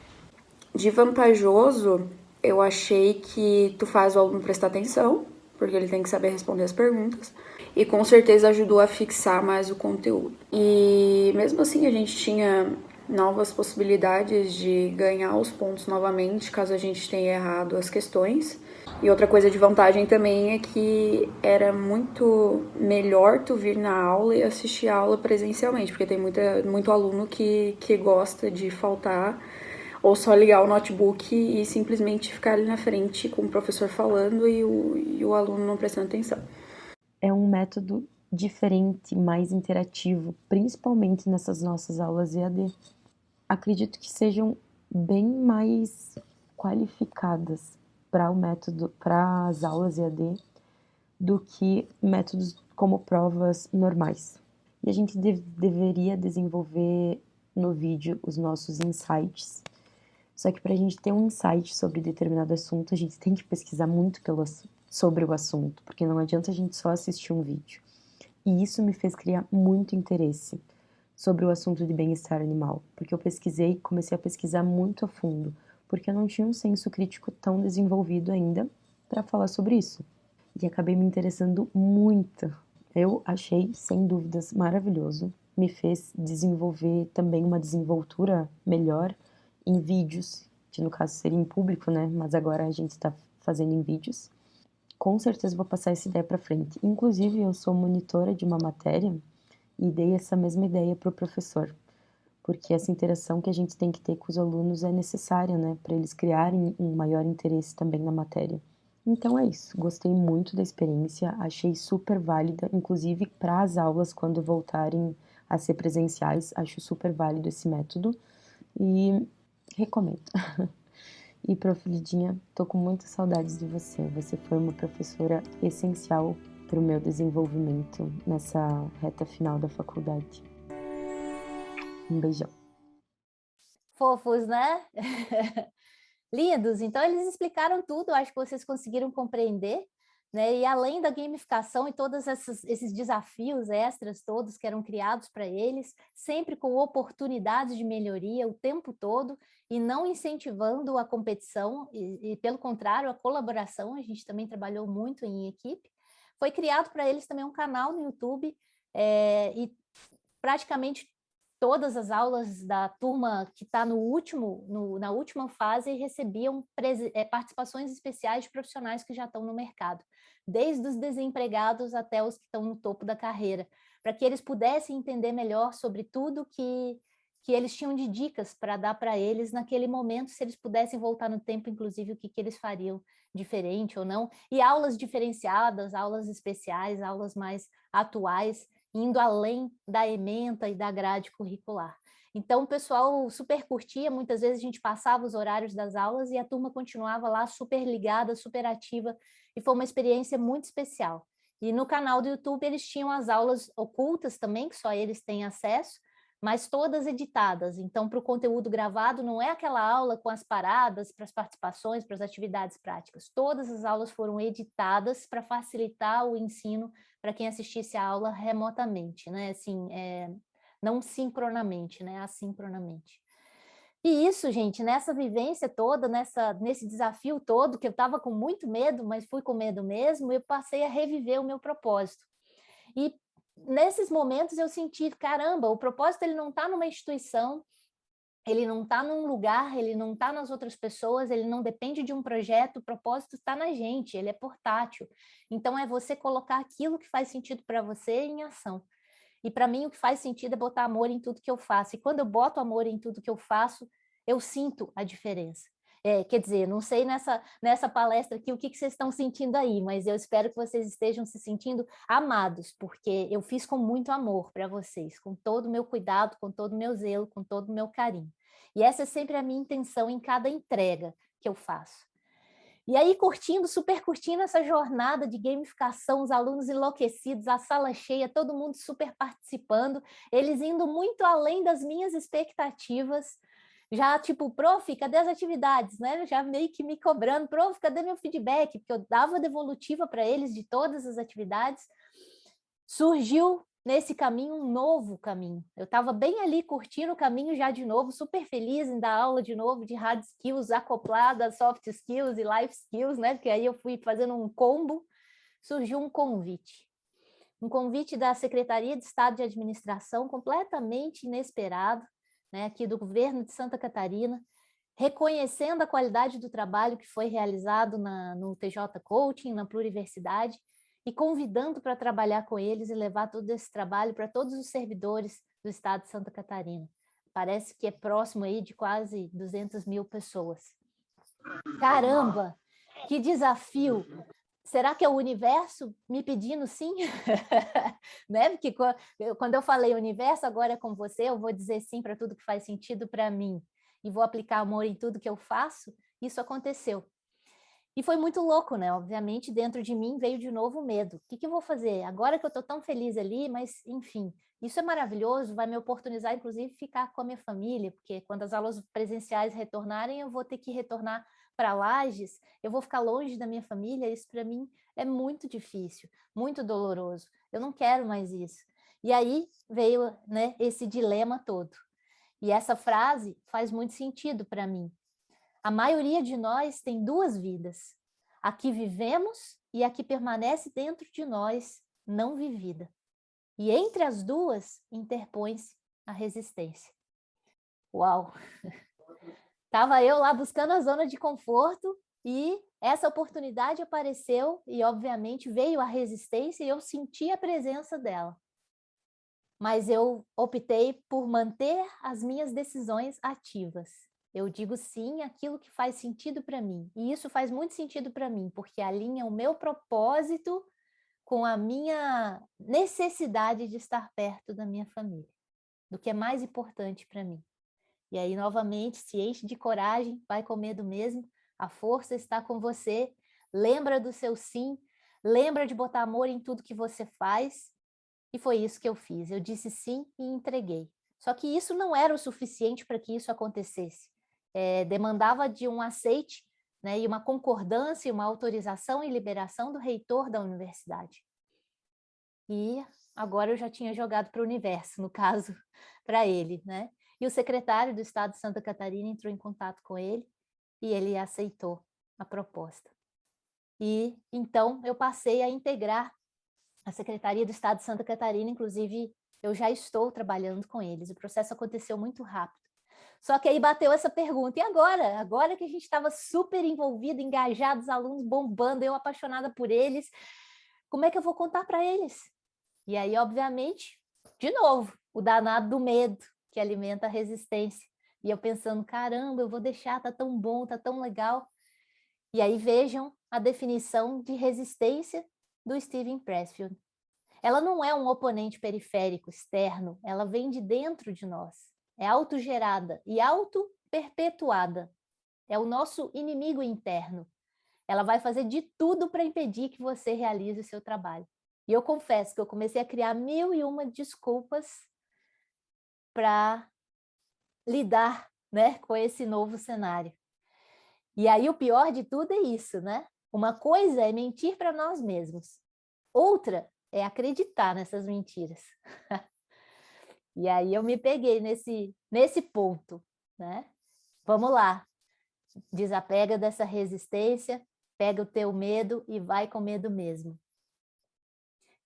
De vantajoso, eu achei que tu faz o aluno prestar atenção, porque ele tem que saber responder as perguntas, e com certeza ajudou a fixar mais o conteúdo. E mesmo assim a gente tinha novas possibilidades de ganhar os pontos novamente, caso a gente tenha errado as questões. E outra coisa de vantagem também é que era muito melhor tu vir na aula e assistir a aula presencialmente, porque tem muito aluno que gosta de faltar ou só ligar o notebook e simplesmente ficar ali na frente com o professor falando e o aluno não prestando atenção. É um método diferente, mais interativo, principalmente nessas nossas aulas EAD. Acredito que sejam bem mais qualificadas para o método, para as aulas EAD, do que métodos como provas normais. E a gente deveria desenvolver no vídeo os nossos insights. Só que para a gente ter um insight sobre determinado assunto, a gente tem que pesquisar muito sobre o assunto, porque não adianta a gente só assistir um vídeo. E isso me fez criar muito interesse sobre o assunto de bem-estar animal, porque eu comecei a pesquisar muito a fundo, porque eu não tinha um senso crítico tão desenvolvido ainda para falar sobre isso. E acabei me interessando muito. Eu achei, sem dúvidas, maravilhoso. Me fez desenvolver também uma desenvoltura melhor em vídeos, que no caso seria em público, né? Mas agora a gente está fazendo em vídeos. Com certeza vou passar essa ideia para frente. Inclusive, eu sou monitora de uma matéria e dei essa mesma ideia para o professor, porque essa interação que a gente tem que ter com os alunos é necessária, né? Para eles criarem um maior interesse também na matéria. Então é isso, gostei muito da experiência, achei super válida, inclusive para as aulas quando voltarem a ser presenciais, acho super válido esse método e recomendo. E Prof. Lidinha, tô com muitas saudades de você, você foi uma professora essencial para o meu desenvolvimento nessa reta final da faculdade. Um beijão. Fofos, né? Lindos, então eles explicaram tudo, acho que vocês conseguiram compreender, né? E além da gamificação e todos esses desafios extras todos que eram criados para eles, sempre com oportunidades de melhoria o tempo todo e não incentivando a competição e pelo contrário, a colaboração, a gente também trabalhou muito em equipe. Foi criado para eles também um canal no YouTube e praticamente todas as aulas da turma que está na última fase recebiam participações especiais de profissionais que já estão no mercado, desde os desempregados até os que estão no topo da carreira, para que eles pudessem entender melhor sobre tudo que eles tinham de dicas para dar para eles naquele momento, se eles pudessem voltar no tempo, inclusive, o que eles fariam diferente ou não, e aulas diferenciadas, aulas especiais, aulas mais atuais, indo além da ementa e da grade curricular. Então, o pessoal super curtia, muitas vezes a gente passava os horários das aulas e a turma continuava lá super ligada, super ativa, e foi uma experiência muito especial. E no canal do YouTube eles tinham as aulas ocultas também, que só eles têm acesso, mas todas editadas. Então, para o conteúdo gravado, não é aquela aula com as paradas para as participações, para as atividades práticas. Todas as aulas foram editadas para facilitar o ensino para quem assistisse a aula remotamente, né? Assim, não sincronamente, né? Assincronamente. E isso, gente, nessa vivência toda, nesse desafio todo, que eu estava com muito medo, mas fui com medo mesmo, eu passei a reviver o meu propósito. E nesses momentos eu senti, caramba, o propósito ele não está numa instituição, ele não está num lugar, ele não está nas outras pessoas, ele não depende de um projeto, o propósito está na gente, ele é portátil. Então é você colocar aquilo que faz sentido para você em ação. E para mim o que faz sentido é botar amor em tudo que eu faço. E quando eu boto amor em tudo que eu faço, eu sinto a diferença. Quer dizer, não sei nessa palestra aqui o que vocês estão sentindo aí, mas eu espero que vocês estejam se sentindo amados, porque eu fiz com muito amor para vocês, com todo o meu cuidado, com todo o meu zelo, com todo o meu carinho. E essa é sempre a minha intenção em cada entrega que eu faço. E aí, super curtindo essa jornada de gamificação, os alunos enlouquecidos, a sala cheia, todo mundo super participando, eles indo muito além das minhas expectativas, já tipo, prof, cadê as atividades, né? Já meio que me cobrando, prof, cadê meu feedback? Porque eu dava devolutiva para eles de todas as atividades. Surgiu nesse caminho um novo caminho. Eu estava bem ali curtindo o caminho já de novo, super feliz em dar aula de novo de hard skills acoplada a soft skills e life skills, né? Porque aí eu fui fazendo um combo. Surgiu um convite da Secretaria de Estado de Administração completamente inesperado, né, aqui do governo de Santa Catarina, reconhecendo a qualidade do trabalho que foi realizado no TJ Coaching, na Pluriversidade, e convidando para trabalhar com eles e levar todo esse trabalho para todos os servidores do estado de Santa Catarina. Parece que é próximo aí de quase 200 mil pessoas. Caramba, que desafio! Será que é o universo me pedindo sim? Né? Porque quando eu falei universo, agora é com você, eu vou dizer sim para tudo que faz sentido para mim. e vou aplicar amor em tudo que eu faço, isso aconteceu. E foi muito louco, né? Obviamente, dentro de mim veio de novo o medo. O que eu vou fazer? Agora que eu estou tão feliz ali, mas, enfim, isso é maravilhoso, vai me oportunizar, inclusive, ficar com a minha família, porque quando as aulas presenciais retornarem, eu vou ter que retornar para Lages, eu vou ficar longe da minha família, isso para mim é muito difícil, muito doloroso. Eu não quero mais isso. E aí veio, né, esse dilema todo. E essa frase faz muito sentido para mim. A maioria de nós tem duas vidas, a que vivemos e a que permanece dentro de nós, não vivida. E entre as duas interpõe-se a resistência. Uau! Estava eu lá buscando a zona de conforto e essa oportunidade apareceu e, obviamente, veio a resistência e eu senti a presença dela. Mas eu optei por manter as minhas decisões ativas. Eu digo sim àquilo que faz sentido para mim. E isso faz muito sentido para mim, porque alinha o meu propósito com a minha necessidade de estar perto da minha família, do que é mais importante para mim. E aí, novamente, se enche de coragem, vai com medo mesmo, a força está com você, lembra do seu sim, lembra de botar amor em tudo que você faz. E foi isso que eu fiz. Eu disse sim e entreguei. Só que isso não era o suficiente para que isso acontecesse. Demandava de um aceite, né, e uma concordância, uma autorização e liberação do reitor da universidade. E agora eu já tinha jogado para o universo, no caso, para ele, né? E o secretário do Estado de Santa Catarina entrou em contato com ele e ele aceitou a proposta. E então eu passei a integrar a Secretaria do Estado de Santa Catarina, inclusive eu já estou trabalhando com eles. O processo aconteceu muito rápido. Só que aí bateu essa pergunta, e agora? Agora que a gente estava super envolvido, engajados, alunos bombando, eu apaixonada por eles, como é que eu vou contar para eles? E aí, obviamente, de novo, o danado do medo, que alimenta a resistência. E eu pensando, caramba, eu vou deixar, tá tão bom, tá tão legal. E aí vejam a definição de resistência do Steven Pressfield. Ela não é um oponente periférico externo, ela vem de dentro de nós. É autogerada e auto-perpetuada. É o nosso inimigo interno. Ela vai fazer de tudo para impedir que você realize o seu trabalho. E eu confesso que eu comecei a criar 1001 desculpas para lidar, né, com esse novo cenário. E aí o pior de tudo é isso, né? Uma coisa é mentir para nós mesmos. Outra é acreditar nessas mentiras. E aí eu me peguei nesse ponto, né? Vamos lá, desapega dessa resistência, pega o teu medo e vai com medo mesmo.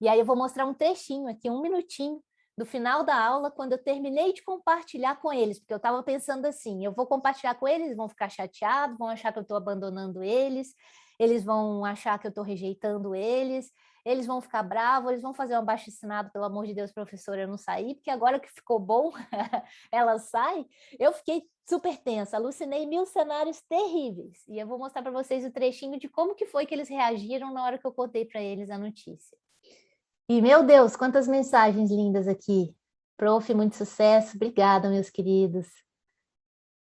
E aí eu vou mostrar um trechinho aqui, 1 minutinho, do final da aula, quando eu terminei de compartilhar com eles, porque eu estava pensando assim, eu vou compartilhar com eles, vão ficar chateados, vão achar que eu estou abandonando eles vão achar que eu estou rejeitando eles vão ficar bravos, eles vão fazer um abaixo-assinado, pelo amor de Deus, professora, eu não saí, porque agora que ficou bom, ela sai. Eu fiquei super tensa, alucinei 1000 cenários terríveis. E eu vou mostrar para vocês o trechinho de como que foi que eles reagiram na hora que eu contei para eles a notícia. E, meu Deus, quantas mensagens lindas aqui. Prof, muito sucesso. Obrigada, meus queridos.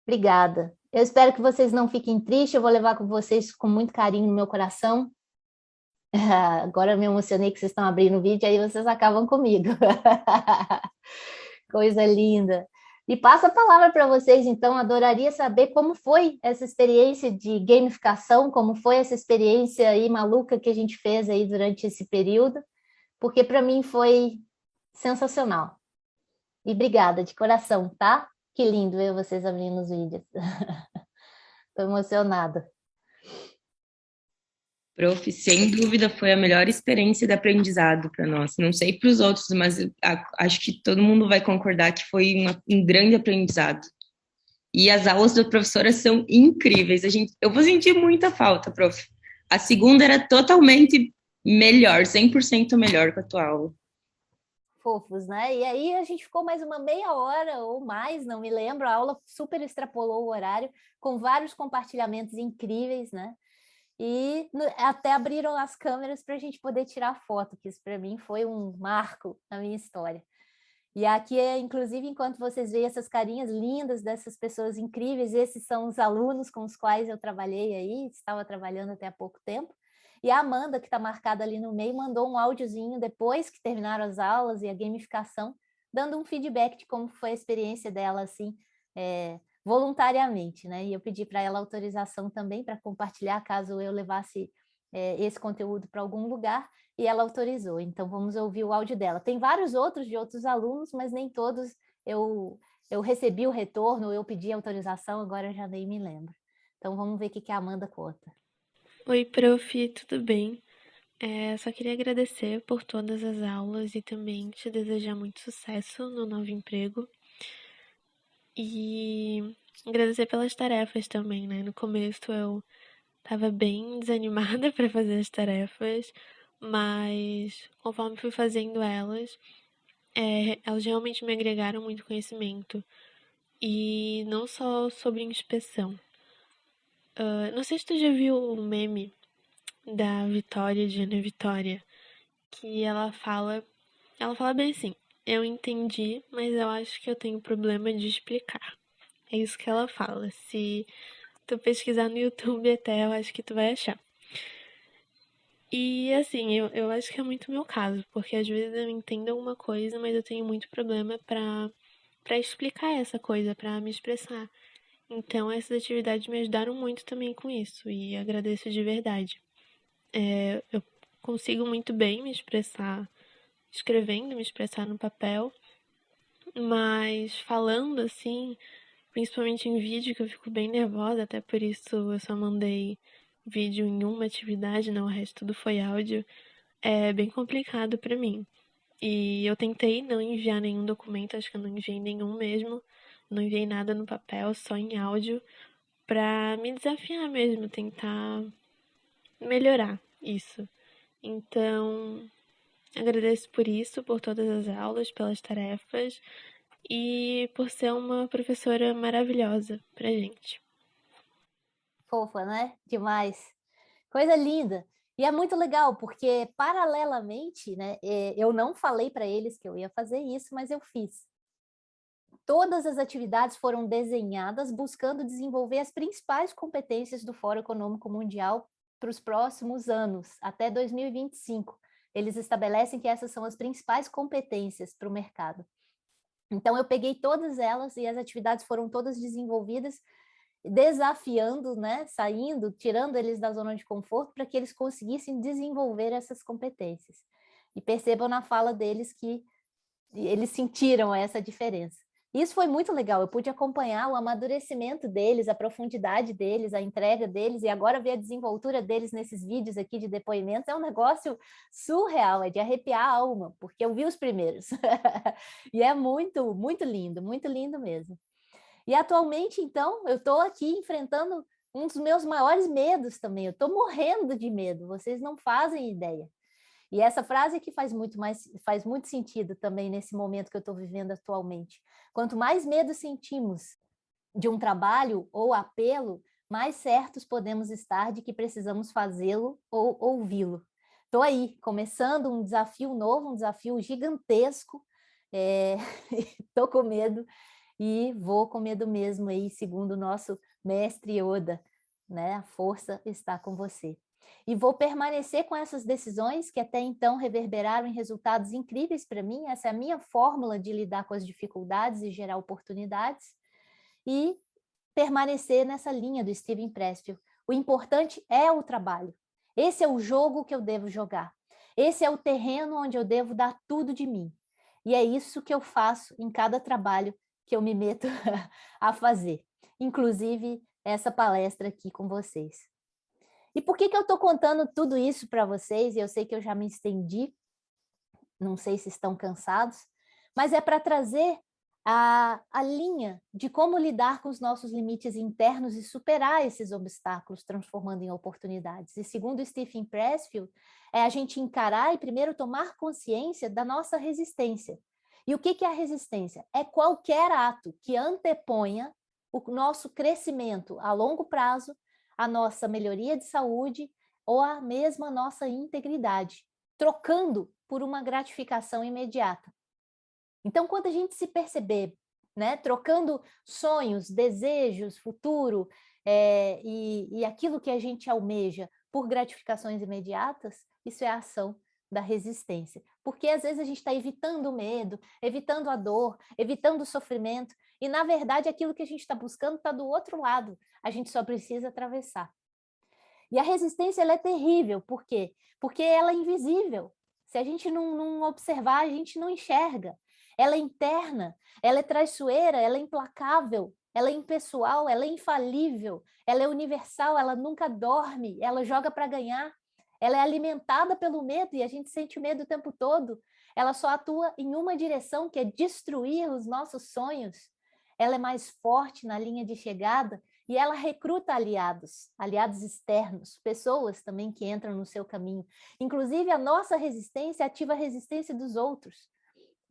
Obrigada. Eu espero que vocês não fiquem tristes, eu vou levar com vocês com muito carinho no meu coração. Agora eu me emocionei que vocês estão abrindo o vídeo, aí vocês acabam comigo. Coisa linda. E passo a palavra para vocês, então, adoraria saber como foi essa experiência de gamificação, como foi essa experiência aí maluca que a gente fez aí durante esse período, porque para mim foi sensacional. E obrigada de coração, tá? Que lindo ver vocês abrindo os vídeos. Estou emocionada. Prof, sem dúvida foi a melhor experiência de aprendizado para nós. Não sei para os outros, mas acho que todo mundo vai concordar que foi um grande aprendizado. E as aulas da professora são incríveis. Eu vou sentir muita falta, prof. A segunda era totalmente melhor, 100% melhor que a tua aula. Fofos, né? E aí a gente ficou mais uma meia hora ou mais, não me lembro, a aula super extrapolou o horário, com vários compartilhamentos incríveis, né? E até abriram as câmeras para a gente poder tirar foto, que isso para mim foi um marco na minha história. E aqui, inclusive, enquanto vocês veem essas carinhas lindas dessas pessoas incríveis, esses são os alunos com os quais eu trabalhei aí, estava trabalhando até há pouco tempo. E a Amanda, que está marcada ali no meio, mandou um áudiozinho depois que terminaram as aulas e a gamificação, dando um feedback de como foi a experiência dela, assim, voluntariamente, né? E eu pedi para ela autorização também para compartilhar, caso eu levasse esse conteúdo para algum lugar, e ela autorizou. Então, vamos ouvir o áudio dela. Tem vários outros de outros alunos, mas nem todos eu recebi o retorno, eu pedi autorização, agora eu já nem me lembro. Então, vamos ver o que a Amanda conta. Oi, prof, tudo bem? Só queria agradecer por todas as aulas e também te desejar muito sucesso no novo emprego. E agradecer pelas tarefas também, né? No começo eu tava bem desanimada para fazer as tarefas, mas conforme fui fazendo elas, elas realmente me agregaram muito conhecimento. E não só sobre inspeção. Não sei se tu já viu o meme da Vitória, de Ana Vitória, que ela fala bem assim: eu entendi, mas eu acho que eu tenho problema de explicar. É isso que ela fala. Se tu pesquisar no YouTube até, eu acho que tu vai achar. E assim, eu acho que é muito meu caso, porque às vezes eu entendo alguma coisa, mas eu tenho muito problema para explicar essa coisa, para me expressar. Então essas atividades me ajudaram muito também com isso, e agradeço de verdade. Eu consigo muito bem me expressar escrevendo, me expressar no papel, mas falando assim, principalmente em vídeo, que eu fico bem nervosa, até por isso eu só mandei vídeo em uma atividade, não, o resto tudo foi áudio, é bem complicado para mim. E eu tentei não enviar nenhum documento, acho que eu não enviei nenhum mesmo, não enviei nada no papel, só em áudio, para me desafiar mesmo, tentar melhorar isso. Então, agradeço por isso, por todas as aulas, pelas tarefas e por ser uma professora maravilhosa pra gente. Fofa, né? Demais. Coisa linda. E é muito legal, porque paralelamente, né, eu não falei para eles que eu ia fazer isso, mas eu fiz. Todas as atividades foram desenhadas buscando desenvolver as principais competências do Fórum Econômico Mundial para os próximos anos, até 2025. Eles estabelecem que essas são as principais competências para o mercado. Então, eu peguei todas elas e as atividades foram todas desenvolvidas, desafiando, né, saindo, tirando eles da zona de conforto para que eles conseguissem desenvolver essas competências. E percebam na fala deles que eles sentiram essa diferença. Isso foi muito legal, eu pude acompanhar o amadurecimento deles, a profundidade deles, a entrega deles, e agora ver a desenvoltura deles nesses vídeos aqui de depoimentos é um negócio surreal, é de arrepiar a alma, porque eu vi os primeiros. E é muito, muito lindo mesmo. E atualmente, então, eu estou aqui enfrentando um dos meus maiores medos também, eu estou morrendo de medo, vocês não fazem ideia. E essa frase que faz muito sentido também nesse momento que eu estou vivendo atualmente. Quanto mais medo sentimos de um trabalho ou apelo, mais certos podemos estar de que precisamos fazê-lo ou ouvi-lo. Estou aí, começando um desafio novo, um desafio gigantesco. Estou com medo e vou com medo mesmo aí, segundo o nosso mestre Yoda, né? A força está com você. E vou permanecer com essas decisões que até então reverberaram em resultados incríveis para mim. Essa é a minha fórmula de lidar com as dificuldades e gerar oportunidades. E permanecer nessa linha do Steven Pressfield. O importante é o trabalho. Esse é o jogo que eu devo jogar. Esse é o terreno onde eu devo dar tudo de mim. E é isso que eu faço em cada trabalho que eu me meto a fazer. Inclusive essa palestra aqui com vocês. E por que eu estou contando tudo isso para vocês? E eu sei que eu já me estendi, não sei se estão cansados, mas é para trazer a linha de como lidar com os nossos limites internos e superar esses obstáculos, transformando em oportunidades. E segundo Stephen Pressfield, é a gente encarar e primeiro tomar consciência da nossa resistência. E o que é a resistência? É qualquer ato que anteponha o nosso crescimento a longo prazo, a nossa melhoria de saúde ou a mesma nossa integridade, trocando por uma gratificação imediata. Então, quando a gente se perceber, né, trocando sonhos, desejos, futuro, e aquilo que a gente almeja por gratificações imediatas, isso é a ação da resistência. Porque às vezes a gente está evitando o medo, evitando a dor, evitando o sofrimento, e na verdade aquilo que a gente está buscando está do outro lado, a gente só precisa atravessar. E a resistência ela é terrível, por quê? Porque ela é invisível. Se a gente não observar, a gente não enxerga. Ela é interna, ela é traiçoeira, ela é implacável, ela é impessoal, ela é infalível, ela é universal, ela nunca dorme, ela joga para ganhar, ela é alimentada pelo medo e a gente sente o medo o tempo todo. Ela só atua em uma direção, que é destruir os nossos sonhos. Ela é mais forte na linha de chegada e ela recruta aliados, aliados externos, pessoas também que entram no seu caminho. Inclusive, a nossa resistência ativa a resistência dos outros.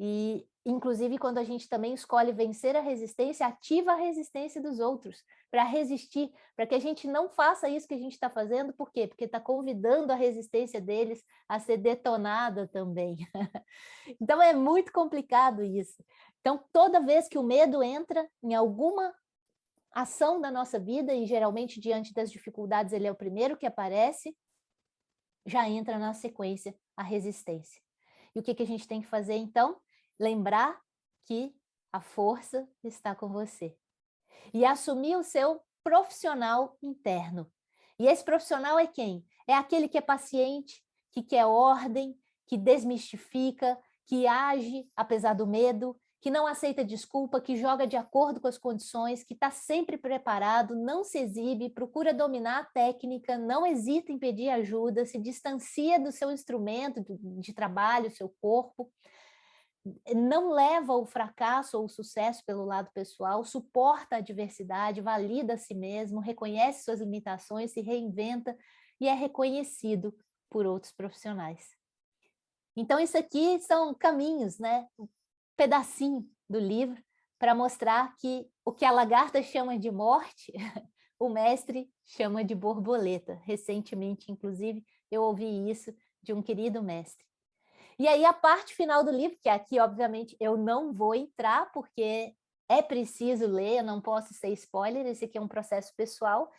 E, inclusive, quando a gente também escolhe vencer a resistência, ativa a resistência dos outros, para resistir, para que a gente não faça isso que a gente está fazendo. Por quê? Porque está convidando a resistência deles a ser detonada também. Então, é muito complicado isso. Então, toda vez que o medo entra em alguma ação da nossa vida, e geralmente diante das dificuldades ele é o primeiro que aparece, já entra na sequência a resistência. E o que a gente tem que fazer, então? Lembrar que a força está com você. E assumir o seu profissional interno. E esse profissional é quem? É aquele que é paciente, que quer ordem, que desmistifica, que age apesar do medo, que não aceita desculpa, que joga de acordo com as condições, que está sempre preparado, não se exibe, procura dominar a técnica, não hesita em pedir ajuda, se distancia do seu instrumento de trabalho, seu corpo, não leva o fracasso ou o sucesso pelo lado pessoal, suporta a adversidade, valida a si mesmo, reconhece suas limitações, se reinventa e é reconhecido por outros profissionais. Então, isso aqui são caminhos, né? Pedacinho do livro para mostrar que o que a lagarta chama de morte, o mestre chama de borboleta. Recentemente, inclusive, eu ouvi isso de um querido mestre. E aí a parte final do livro, que aqui, obviamente, eu não vou entrar, porque é preciso ler, eu não posso ser spoiler, esse aqui é um processo pessoal,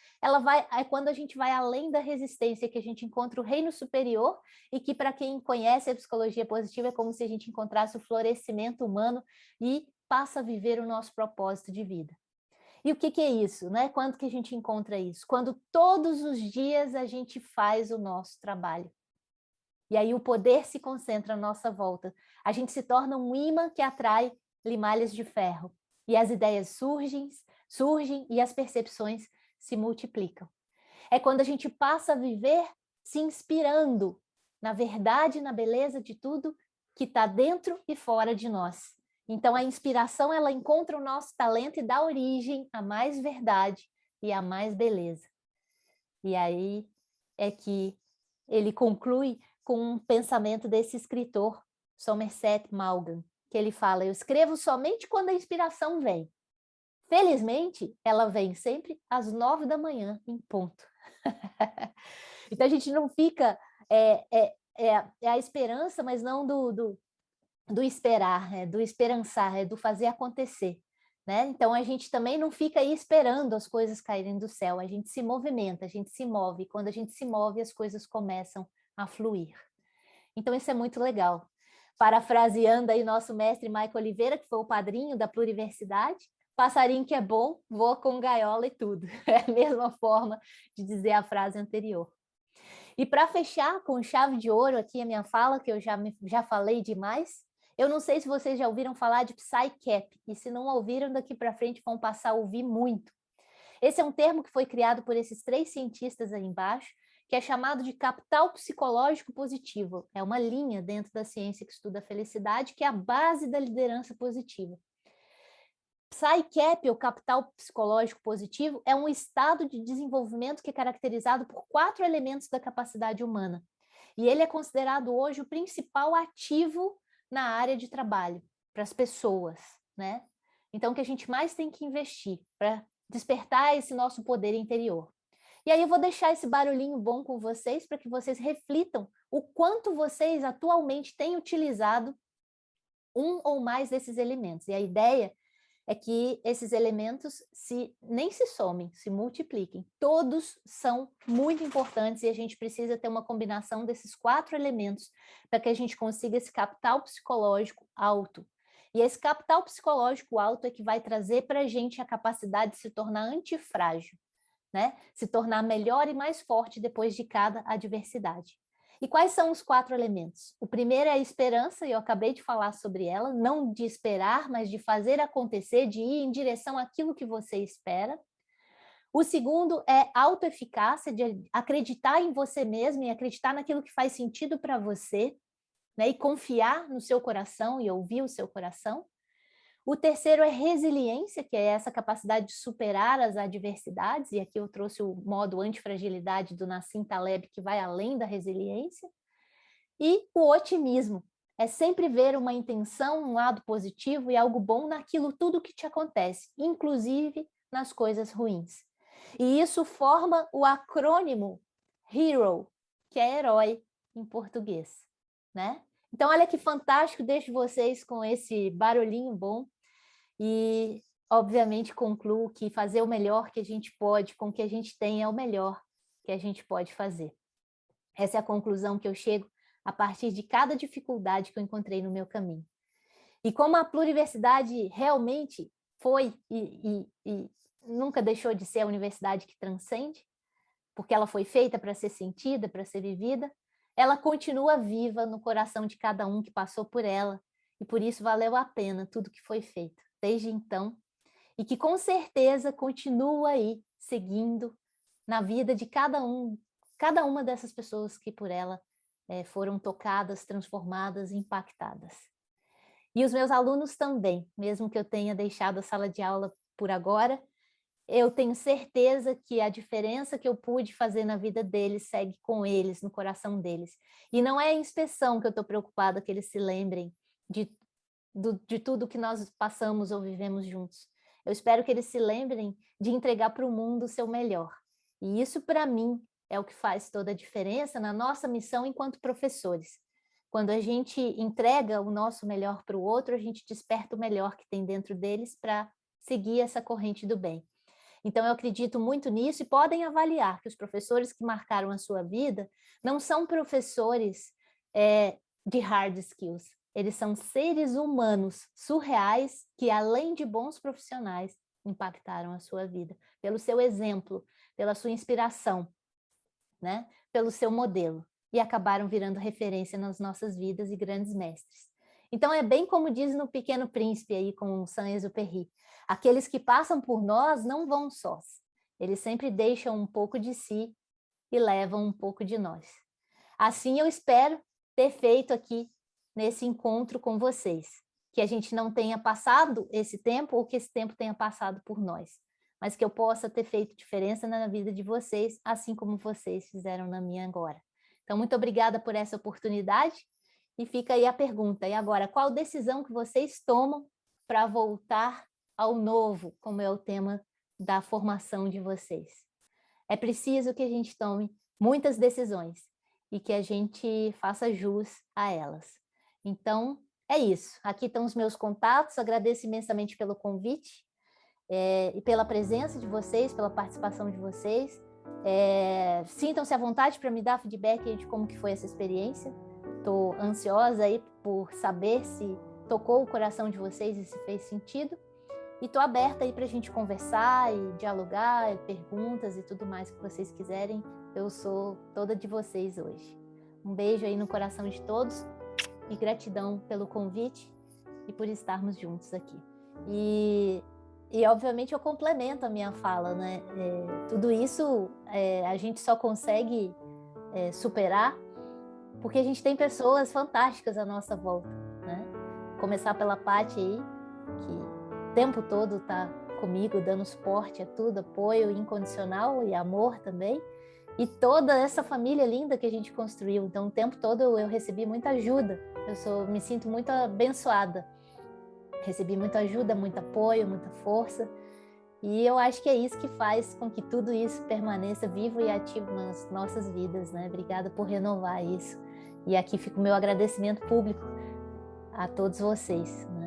é quando a gente vai além da resistência, que a gente encontra o reino superior, e que para quem conhece a psicologia positiva é como se a gente encontrasse o florescimento humano e passa a viver o nosso propósito de vida. E o que é isso, né? Quando que a gente encontra isso? Quando todos os dias a gente faz o nosso trabalho. E aí o poder se concentra à nossa volta. A gente se torna um imã que atrai limalhas de ferro. E as ideias surgem e as percepções se multiplicam. É quando a gente passa a viver se inspirando na verdade e na beleza de tudo que está dentro e fora de nós. Então a inspiração, ela encontra o nosso talento e dá origem a mais verdade e a mais beleza. E aí é que ele conclui com um pensamento desse escritor, Somerset Maugham, que ele fala: eu escrevo somente quando a inspiração vem. Felizmente, ela vem sempre às 9 da manhã, em ponto. Então, a gente não fica... É a esperança, mas não do esperar, do esperançar, do fazer acontecer. Né? Então, a gente também não fica aí esperando as coisas caírem do céu, a gente se movimenta, a gente se move. E quando a gente se move, as coisas começam a fluir. Então, isso é muito legal. Parafraseando aí nosso mestre Maico Oliveira, que foi o padrinho da Pluriversidade, passarinho que é bom, voa com gaiola e tudo. É a mesma forma de dizer a frase anterior. E para fechar com chave de ouro aqui a minha fala, que eu já falei demais, eu não sei se vocês já ouviram falar de PsyCap, e se não ouviram, daqui para frente vão passar a ouvir muito. Esse é um termo que foi criado por esses 3 cientistas aí embaixo, que é chamado de capital psicológico positivo. É uma linha dentro da ciência que estuda a felicidade, que é a base da liderança positiva. PsyCap, ou capital psicológico positivo, é um estado de desenvolvimento que é caracterizado por 4 elementos da capacidade humana. E ele é considerado hoje o principal ativo na área de trabalho, para as pessoas, né? Então, o que a gente mais tem que investir para despertar esse nosso poder interior. E aí eu vou deixar esse barulhinho bom com vocês para que vocês reflitam o quanto vocês atualmente têm utilizado um ou mais desses elementos. E a ideia é que esses elementos nem se somem, se multipliquem. Todos são muito importantes e a gente precisa ter uma combinação desses 4 elementos para que a gente consiga esse capital psicológico alto. E esse capital psicológico alto é que vai trazer para a gente a capacidade de se tornar antifrágil, né? Se tornar melhor e mais forte depois de cada adversidade. E quais são os 4 elementos? O primeiro é a esperança, e eu acabei de falar sobre ela, não de esperar, mas de fazer acontecer, de ir em direção àquilo que você espera. O segundo é autoeficácia, de acreditar em você mesmo e acreditar naquilo que faz sentido para você, né? E confiar no seu coração e ouvir o seu coração. O terceiro é resiliência, que é essa capacidade de superar as adversidades, e aqui eu trouxe o modo antifragilidade do Nassim Taleb, que vai além da resiliência. E o otimismo, é sempre ver uma intenção, um lado positivo e algo bom naquilo tudo que te acontece, inclusive nas coisas ruins. E isso forma o acrônimo HERO, que é herói em português, né? Então, olha que fantástico, deixo vocês com esse barulhinho bom e, obviamente, concluo que fazer o melhor que a gente pode com o que a gente tem é o melhor que a gente pode fazer. Essa é a conclusão que eu chego a partir de cada dificuldade que eu encontrei no meu caminho. E como a pluriversidade realmente foi e nunca deixou de ser a universidade que transcende, porque ela foi feita para ser sentida, para ser vivida, ela continua viva no coração de cada um que passou por ela, e por isso valeu a pena tudo que foi feito desde então, e que com certeza continua aí, seguindo na vida de cada uma dessas pessoas que por ela foram tocadas, transformadas, impactadas. E os meus alunos também, mesmo que eu tenha deixado a sala de aula por agora, eu tenho certeza que a diferença que eu pude fazer na vida deles segue com eles, no coração deles. E não é a inspeção que eu estou preocupada que eles se lembrem de tudo que nós passamos ou vivemos juntos. Eu espero que eles se lembrem de entregar para o mundo o seu melhor. E isso, para mim, é o que faz toda a diferença na nossa missão enquanto professores. Quando a gente entrega o nosso melhor para o outro, a gente desperta o melhor que tem dentro deles para seguir essa corrente do bem. Então, eu acredito muito nisso e podem avaliar que os professores que marcaram a sua vida não são professores de hard skills. Eles são seres humanos surreais que, além de bons profissionais, impactaram a sua vida pelo seu exemplo, pela sua inspiração, né? Pelo seu modelo, e acabaram virando referência nas nossas vidas e grandes mestres. Então, é bem como diz no Pequeno Príncipe, aí com o Saint-Exupéry, aqueles que passam por nós não vão sós, eles sempre deixam um pouco de si e levam um pouco de nós. Assim, eu espero ter feito aqui nesse encontro com vocês, que a gente não tenha passado esse tempo ou que esse tempo tenha passado por nós, mas que eu possa ter feito diferença na vida de vocês, assim como vocês fizeram na minha agora. Então, muito obrigada por essa oportunidade e fica aí a pergunta. E agora, qual decisão que vocês tomam para voltar ao novo, como é o tema da formação de vocês? É preciso que a gente tome muitas decisões e que a gente faça jus a elas. Então, é isso. Aqui estão os meus contatos. Agradeço imensamente pelo convite e pela presença de vocês, pela participação de vocês. Sintam-se à vontade para me dar feedback de como que foi essa experiência. Estou ansiosa aí por saber se tocou o coração de vocês e se fez sentido. E estou aberta aí para a gente conversar e dialogar, perguntas e tudo mais que vocês quiserem. Eu sou toda de vocês hoje. Um beijo aí no coração de todos. E gratidão pelo convite e por estarmos juntos aqui. E obviamente, eu complemento a minha fala, né? Tudo isso a gente só consegue superar porque a gente tem pessoas fantásticas à nossa volta, né? Começar pela Paty aí, que o tempo todo está comigo, dando suporte a tudo, apoio incondicional e amor também. E toda essa família linda que a gente construiu. Então, o tempo todo eu recebi muita ajuda. Me sinto muito abençoada. Recebi muita ajuda, muito apoio, muita força. E eu acho que é isso que faz com que tudo isso permaneça vivo e ativo nas nossas vidas, né? Obrigada por renovar isso. E aqui fica o meu agradecimento público a todos vocês, né?